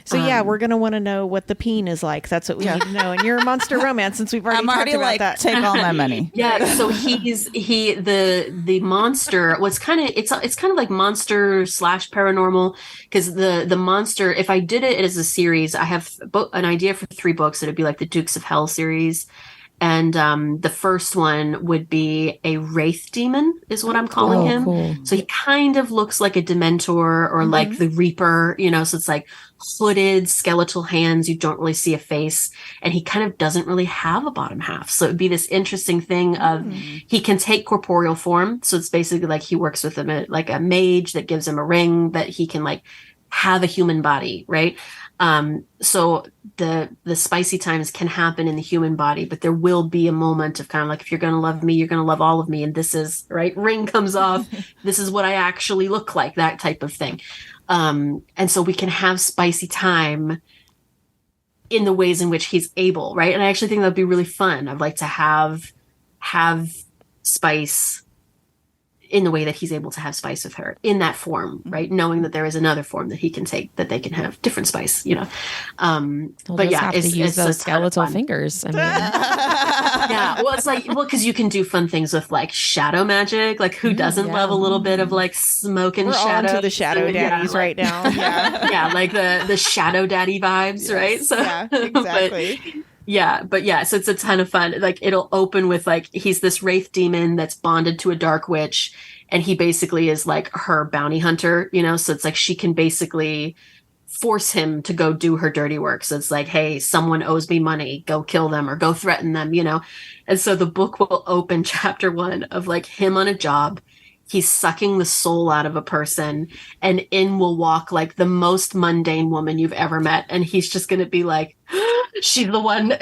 So we're going to want to know what the peen is like. That's what we need to know. And you're a monster romance, since we've already talked about that. Take all my money. Yeah. So the monster. It's kind of like monster / paranormal, because the monster. If I did it as a series, I have an idea for 3 books. It'd be like the Dukes of Hell series. And the first one would be a Wraith demon, is what I'm calling him. Cool. So he kind of looks like a Dementor or like the Reaper, so it's like hooded, skeletal hands. You don't really see a face. And he kind of doesn't really have a bottom half. So it would be this interesting thing of he can take corporeal form. So it's basically like he works with like a mage that gives him a ring that he can like have a human body, right? So the spicy times can happen in the human body, but there will be a moment of kind of like, if you're going to love me, you're going to love all of me. And this is right. Ring comes off. This is what I actually look like, that type of thing. And so we can have spicy time in the ways in which he's able. Right. And I actually think that'd be really fun. I'd like to have spice in the way that he's able to have spice with her in that form, right? Knowing that there is another form that he can take, that they can have different spice, you know. But yeah, have to use those skeletal fingers. I mean, yeah. Well, it's like, because you can do fun things with like shadow magic. Like, who doesn't love a little bit of like smoke and shadow? We're on to the shadow daddies right now. Yeah, yeah, like the shadow daddy vibes, yes. Right? So yeah, exactly. But so it's a ton of fun. Like, it'll open with like, he's this wraith demon that's bonded to a dark witch, and he basically is like her bounty hunter, you know? So it's like, she can basically force him to go do her dirty work. So it's like, hey, someone owes me money, go kill them or go threaten them, you know? And so the book will open chapter 1 of like him on a job. He's sucking the soul out of a person, and in will walk like the most mundane woman you've ever met. And he's just going to be like, she's the one. Like,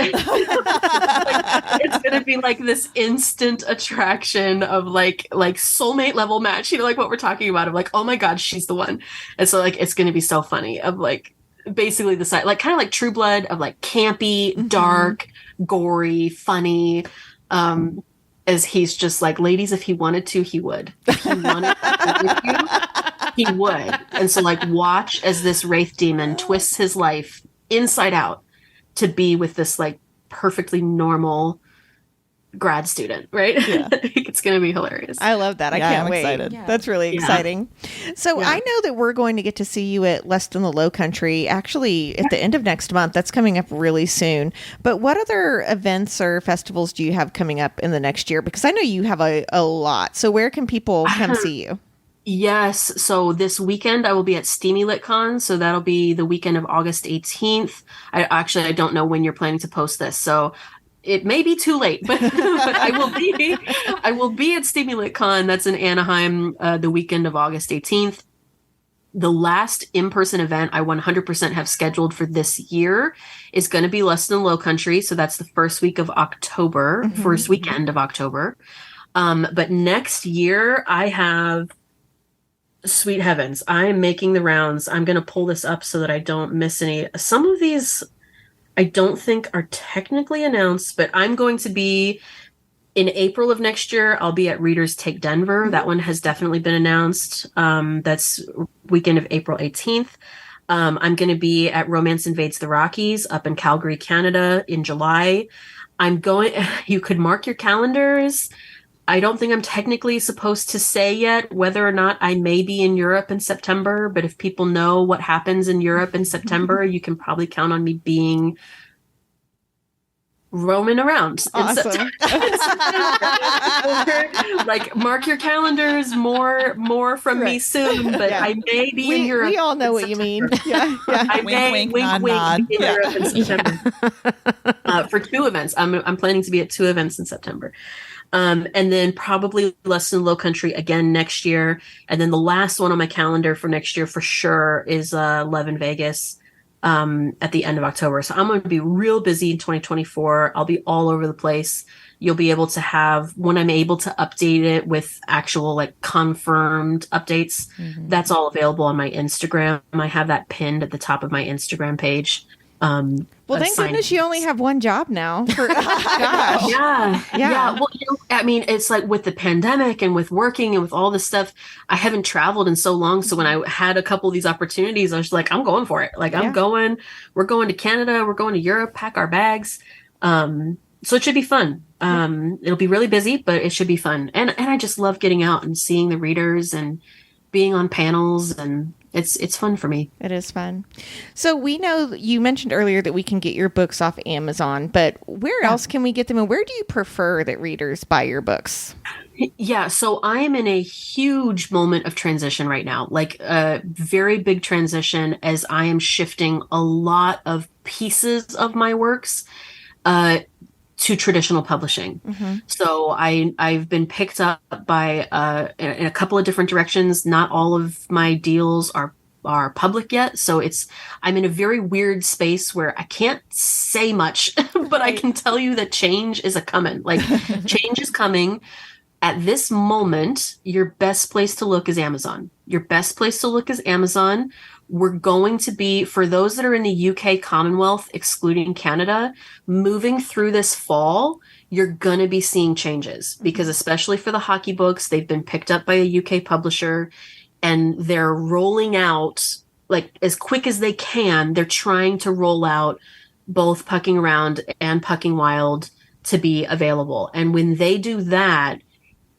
it's going to be like this instant attraction of like soulmate level match, you know, like what we're talking about, of like, oh my God, she's the one. And so like, it's going to be so funny, of like basically the side, like kind of like True Blood, of like campy, dark, gory, funny, as he's just like, ladies, if he wanted to, he would. If he wanted to with you, he would. And so like, watch as this wraith demon twists his life inside out to be with this like perfectly normal grad student, right? Yeah. It's going to be hilarious. I love that. I can't wait. Excited. Yeah. That's really exciting. So I know that we're going to get to see you at Less Than the Low Country, actually at the end of next month. That's coming up really soon. But what other events or festivals do you have coming up in the next year? Because I know you have a lot. So where can people come see you? Yes. So this weekend I will be at Steamy LitCon. So that'll be the weekend of August 18th. I don't know when you're planning to post this. So it may be too late, but I will be at Steamy LitCon. That's in Anaheim, the weekend of August 18th. The last in-person event I 100% have scheduled for this year is going to be Less Than Low Country. So that's the first week of October, first weekend of October. But next year I have, sweet heavens, I'm making the rounds. I'm going to pull this up so that I don't miss any. Some of these I don't think are technically announced, but I'm going to be in April of next year. I'll be at Readers Take Denver. That one has definitely been announced. That's weekend of April 18th. I'm going to be at Romance Invades the Rockies up in Calgary, Canada in July. You could mark your calendars. I don't think I'm technically supposed to say yet whether or not I may be in Europe in September, but if people know what happens in Europe in September, you can probably count on me being roaming around. Awesome. Like, mark your calendars, more from me soon, but I may be in Europe. We all know what September. You mean. Yeah. I may wink, nod. Be in Europe in September. For 2 events. I'm planning to be at 2 events in September. And then probably Less Than Low Country again next year. And then the last one on my calendar for next year for sure is Love in Vegas at the end of October. So I'm going to be real busy in 2024. I'll be all over the place. You'll be able to have, when I'm able to update it with actual like confirmed updates, that's all available on my Instagram. I have that pinned at the top of my Instagram page. Well, thank goodness you only have one job now. Gosh. Yeah. Well, I mean, it's like with the pandemic and with working and with all this stuff, I haven't traveled in so long. So when I had a couple of these opportunities, I was like, I'm going for it. Like, we're going to Canada, we're going to Europe, pack our bags. So it should be fun. It'll be really busy, but it should be fun. And I just love getting out and seeing the readers and being on panels, and it's fun for me. It is fun. So we know you mentioned earlier that we can get your books off Amazon, but where else can we get them, and where do you prefer that readers buy your books? Yeah, so I am in a huge moment of transition right now, like a very big transition, as I am shifting a lot of pieces of my works to traditional publishing. So I've been picked up by in a couple of different directions. Not all of my deals are are public yet. So I'm in a very weird space where I can't say much, but I can tell you that change is coming. Like change is coming. At this moment, your best place to look is Amazon. Your best place to look is Amazon. We're going to be, for those that are in the UK Commonwealth, excluding Canada, moving through this fall, you're going to be seeing changes because especially for the hockey books, they've been picked up by a UK publisher and they're rolling out like as quick as they can. They're trying to roll out both Pucking Around and Pucking Wild to be available. And when they do that,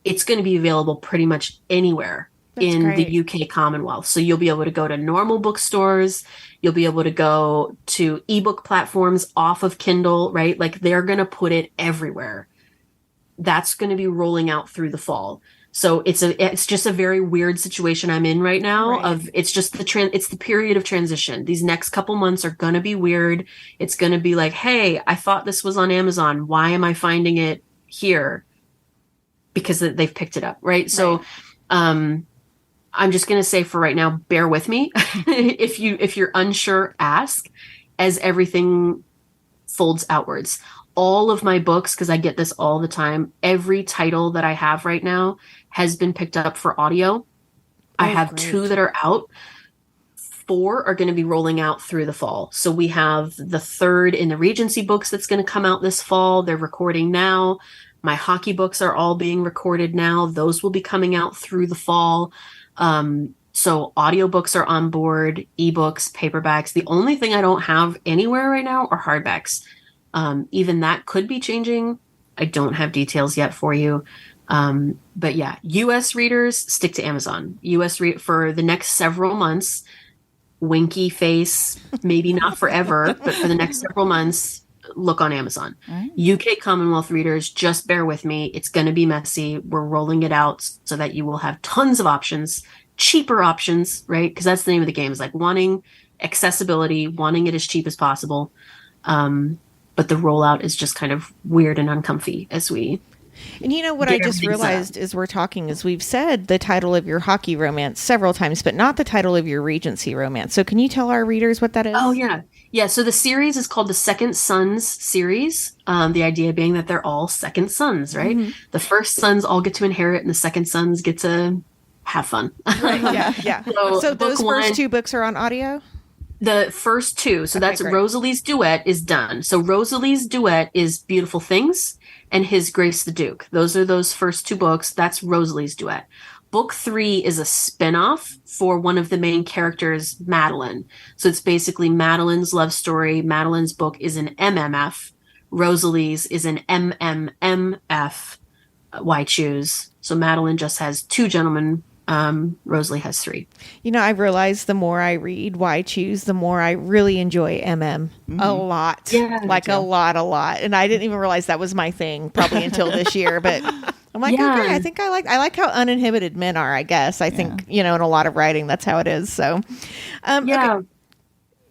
it's going to be available pretty much anywhere the UK Commonwealth. So you'll be able to go to normal bookstores. You'll be able to go to ebook platforms off of Kindle, right? Like they're going to put it everywhere. That's going to be rolling out through the fall. So it's just a very weird situation I'm in right now. Right. It's just it's the period of transition. These next couple months are going to be weird. It's going to be like, hey, I thought this was on Amazon. Why am I finding it here? Because they've picked it up, right? So, I'm just going to say for right now, bear with me. If you're unsure, ask as everything folds outwards. All of my books, because I get this all the time, every title that I have right now has been picked up for audio. I have 2 that are out. 4 are going to be rolling out through the fall. So we have the 3rd in the Regency books that's going to come out this fall. They're recording now. My hockey books are all being recorded now. Those will be coming out through the fall. So audiobooks are on board, ebooks, paperbacks. The only thing I don't have anywhere right now are hardbacks. Even that could be changing. I don't have details yet for you. But yeah, US readers, stick to Amazon. For the next several months, winky face, maybe not forever, but for the next several months, look on Amazon. Right. UK Commonwealth readers, just bear with me. It's going to be messy. We're rolling it out so that you will have tons of options, cheaper options, right? Because that's the name of the game, is like wanting accessibility, wanting it as cheap as possible. But the rollout is just kind of weird and uncomfy as we... And you know what I just realized as we're talking is we've said the title of your hockey romance several times, but not the title of your Regency romance. So can you tell our readers what that is? Oh, yeah. Yeah, so the series is called the Second Sons series. The idea being that they're all second sons, right? Mm-hmm. The first sons all get to inherit and the second sons get to have fun. Right, yeah. So those first 2 books are on audio? The first 2. So that's great. Rosalie's Duet is done. So Rosalie's Duet is Beautiful Things and His Grace the Duke. Those are those first 2 books. That's Rosalie's Duet. Book 3 is a spinoff for one of the main characters, Madeline. So it's basically Madeline's love story. Madeline's book is an MMF. Rosalie's is an MMMF. Why choose? So Madeline just has 2 gentlemen. Rosalie has 3. You know, I've realized the more I read Why Choose, the more I really enjoy a lot. Yeah, like a lot. And I didn't even realize that was my thing probably until this year. But I'm like, okay, I think I like how uninhibited men are, I guess. I think, in a lot of writing, that's how it is. So, okay.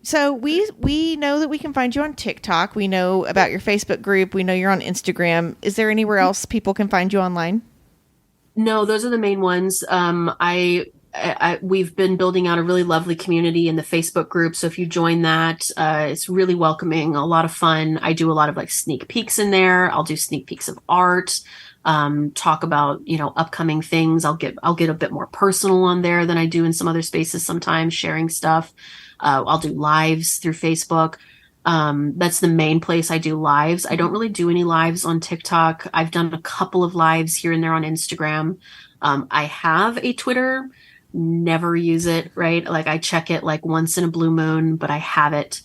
So we know that we can find you on TikTok. We know about your Facebook group. We know you're on Instagram. Is there anywhere else people can find you online? No, those are the main ones. We've been building out a really lovely community in the Facebook group. So if you join that, it's really welcoming, a lot of fun. I do a lot of like sneak peeks in there. I'll do sneak peeks of art, talk about, upcoming things. I'll get a bit more personal on there than I do in some other spaces sometimes, sharing stuff. I'll do lives through Facebook. That's the main place I do lives. I don't really do any lives on TikTok. I've done a couple of lives here and there on Instagram. I have a Twitter, never use it, right? Like I check it like once in a blue moon, but I have it.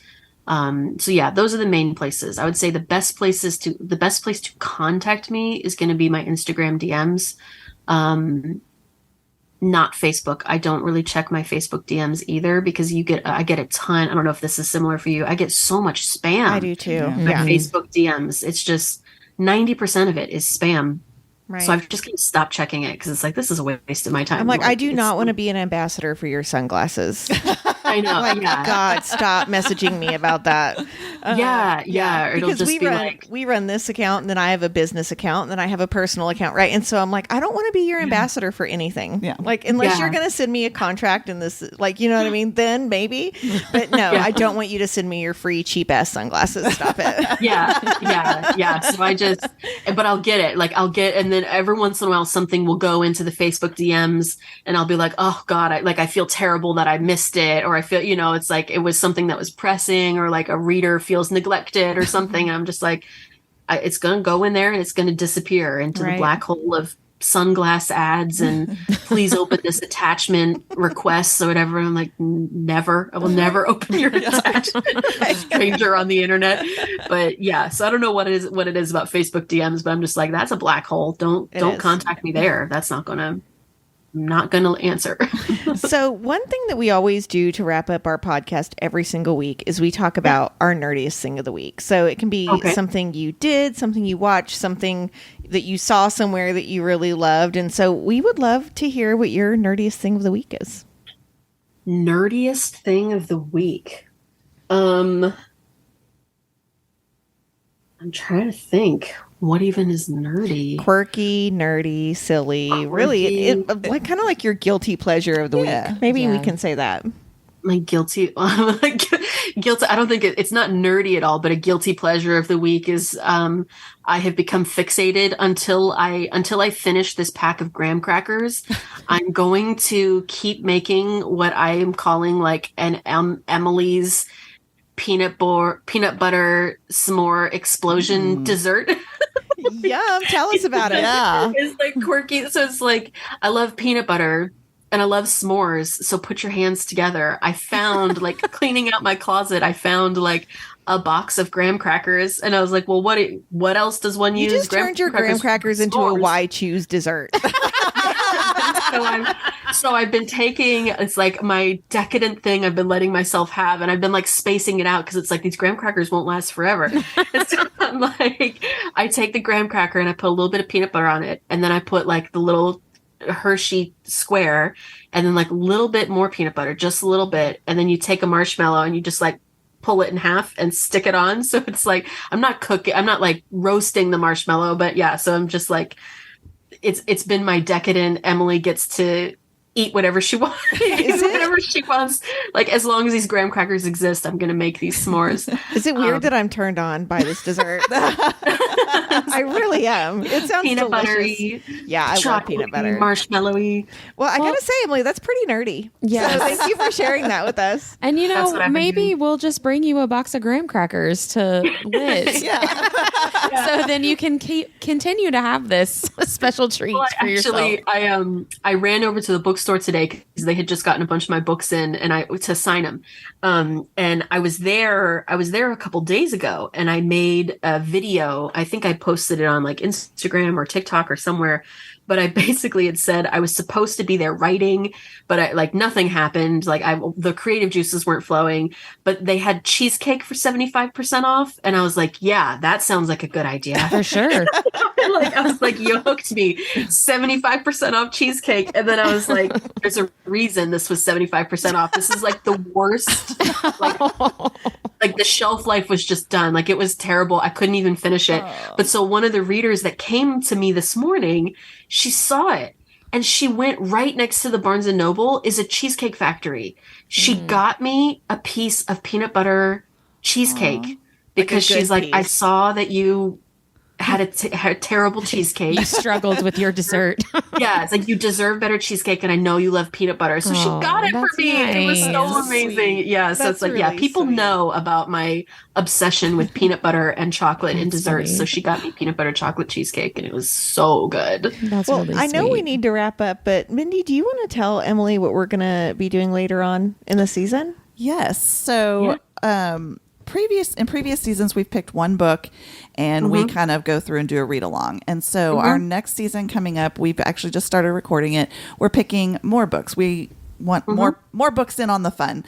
So yeah, those are the main places. I would say the best place to contact me is going to be my Instagram DMs. Not Facebook. I don't really check my Facebook DMs either because I get a ton. I don't know if this is similar for you. I get so much spam. I do too. Yeah. Facebook DMs. It's just 90% of it is spam. Right. So I've just kind of stopped checking it because it's like, this is a waste of my time. I'm like, I do not want to be an ambassador for your sunglasses. I know. Like, God, stop messaging me about that. Yeah. It'll Because just we run this account, and then I have a business account, and then I have a personal account, right? And so I'm like, I don't want to be your ambassador for anything. Yeah. Like, unless you're going to send me a contract and this, like, you know what I mean? Then maybe. But no, I don't want you to send me your free cheap ass sunglasses. Stop it. Yeah. So but I'll get it. Like and then every once in a while something will go into the Facebook DMs, and I'll be like, oh God, I feel terrible that I missed it, or I feel, it's like it was something that was pressing, or like a reader feels neglected or something. I'm just like, it's going to go in there and it's going to disappear into the black hole of sunglass ads, and please open this attachment requests or whatever. I'm like, never. I will never open your attachment. Stranger on the internet. But yeah, so I don't know what it is about Facebook DMs, but I'm just like, that's a black hole. Don't contact me there. That's not gonna answer. So one thing that we always do to wrap up our podcast every single week is we talk about our nerdiest thing of the week. So it can be something you did, something you watched, something that you saw somewhere that you really loved. And so we would love to hear what your nerdiest thing of the week is. Nerdiest thing of the week. I'm trying to think. What even is nerdy? Quirky, nerdy, silly. Quirky. Really, kind of like your guilty pleasure of the week. Maybe we can say that. My guilty. I don't think it's not nerdy at all, but a guilty pleasure of the week is I have become fixated until I finish this pack of graham crackers. I'm going to keep making what I am calling like an Emily's peanut butter s'more explosion dessert. Yum, tell us about it. Yeah. It's like quirky. So it's like, I love peanut butter and I love s'mores. So put your hands together. I found like cleaning out my closet, I found like a box of graham crackers, and I was like, well, what else does one use? You just turned your graham crackers into a why choose dessert. So I've been taking, it's like my decadent thing I've been letting myself have, and I've been like spacing it out because it's like these graham crackers won't last forever. And so I'm like, I take the graham cracker and I put a little bit of peanut butter on it, and then I put like the little Hershey square, and then like a little bit more peanut butter, just a little bit, and then you take a marshmallow and you just like pull it in half and stick it on. So it's like, I'm not like roasting the marshmallow, but yeah, so I'm just like, it's been my decadent Emily gets to eat whatever she wants. Whatever she wants. Like, as long as these graham crackers exist, I'm going to make these s'mores. Is it weird that I'm turned on by this dessert? I really am. It sounds peanut delicious. Buttery. Yeah, I love peanut butter. Marshmallowy. Well, I got to say, Emily, that's pretty nerdy. Yes. So thank you for sharing that with us. And maybe we'll just bring you a box of graham crackers to Lit. So then you can continue to have this special treat for yourself. Actually, I ran over to the bookstore today because they had just gotten a bunch of my books in, and to sign them. And I was there a couple days ago, and I made a video. I think I posted it on like Instagram or TikTok or somewhere. But I basically had said I was supposed to be there writing, but nothing happened. Like the creative juices weren't flowing, but they had cheesecake for 75% off. And I was like, yeah, that sounds like a good idea. For sure. I was like, you hooked me, 75% off cheesecake. And then I was like, there's a reason this was 75% off. This is like the worst. Like the shelf life was just done. Like it was terrible. I couldn't even finish it. But so one of the readers that came to me this morning, she saw it, and she went right next to the Barnes & Noble is a cheesecake factory. She got me a piece of peanut butter cheesecake because she's like, I saw that you had a terrible cheesecake. You struggled with your dessert. Yeah, it's like, you deserve better cheesecake, and I know you love peanut butter. So she got it for me. Nice. It was so amazing. Sweet. Yeah, so it's like, really people know about my obsession with peanut butter and chocolate in desserts. Sweet. So she got me peanut butter chocolate cheesecake, and it was so good. That's really sweet. I know we need to wrap up, but Mindy, do you want to tell Emily what we're going to be doing later on in the season? Yes. So, in previous seasons, we've picked one book, and we kind of go through and do a read along. And so our next season coming up, we've actually just started recording it. We're picking more books. We want more books in on the fun.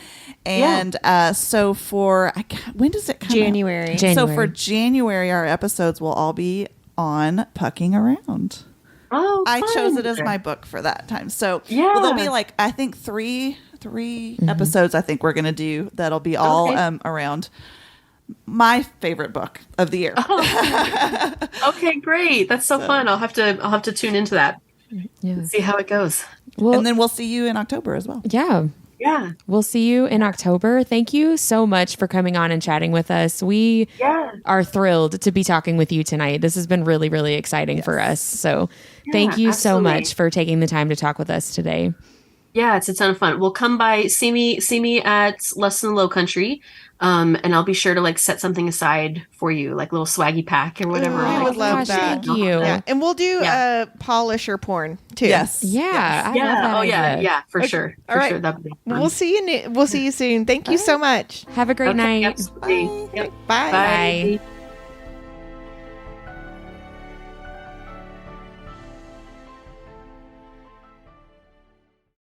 And so for when does it come January. So for January, our episodes will all be on Pucking Around. Oh, I chose it as my book for that time. So there'll be like, I think 3 three episodes I think we're going to do that'll be all around my favorite book of the year. Okay, great. That's so fun. I'll have to tune into that. Yeah. See how it goes. Well, and then we'll see you in October as well. Yeah. Yeah. We'll see you in October. Thank you so much for coming on and chatting with us. We are thrilled to be talking with you tonight. This has been really, really exciting for us. So thank you so much for taking the time to talk with us today. Yeah, it's a ton of fun. Well, come by, see me at Less Than Low Country. And I'll be sure to like set something aside for you, like a little swaggy pack or whatever. I would love that. Thank you. Yeah. And we'll do polisher porn too. Yes. Yeah. Yes. I love that idea. Yeah, for sure. All right. Sure. That'd be fun. We'll see you. We'll see you soon. Thank you so much. Have a great night. Absolutely. Bye. Bye.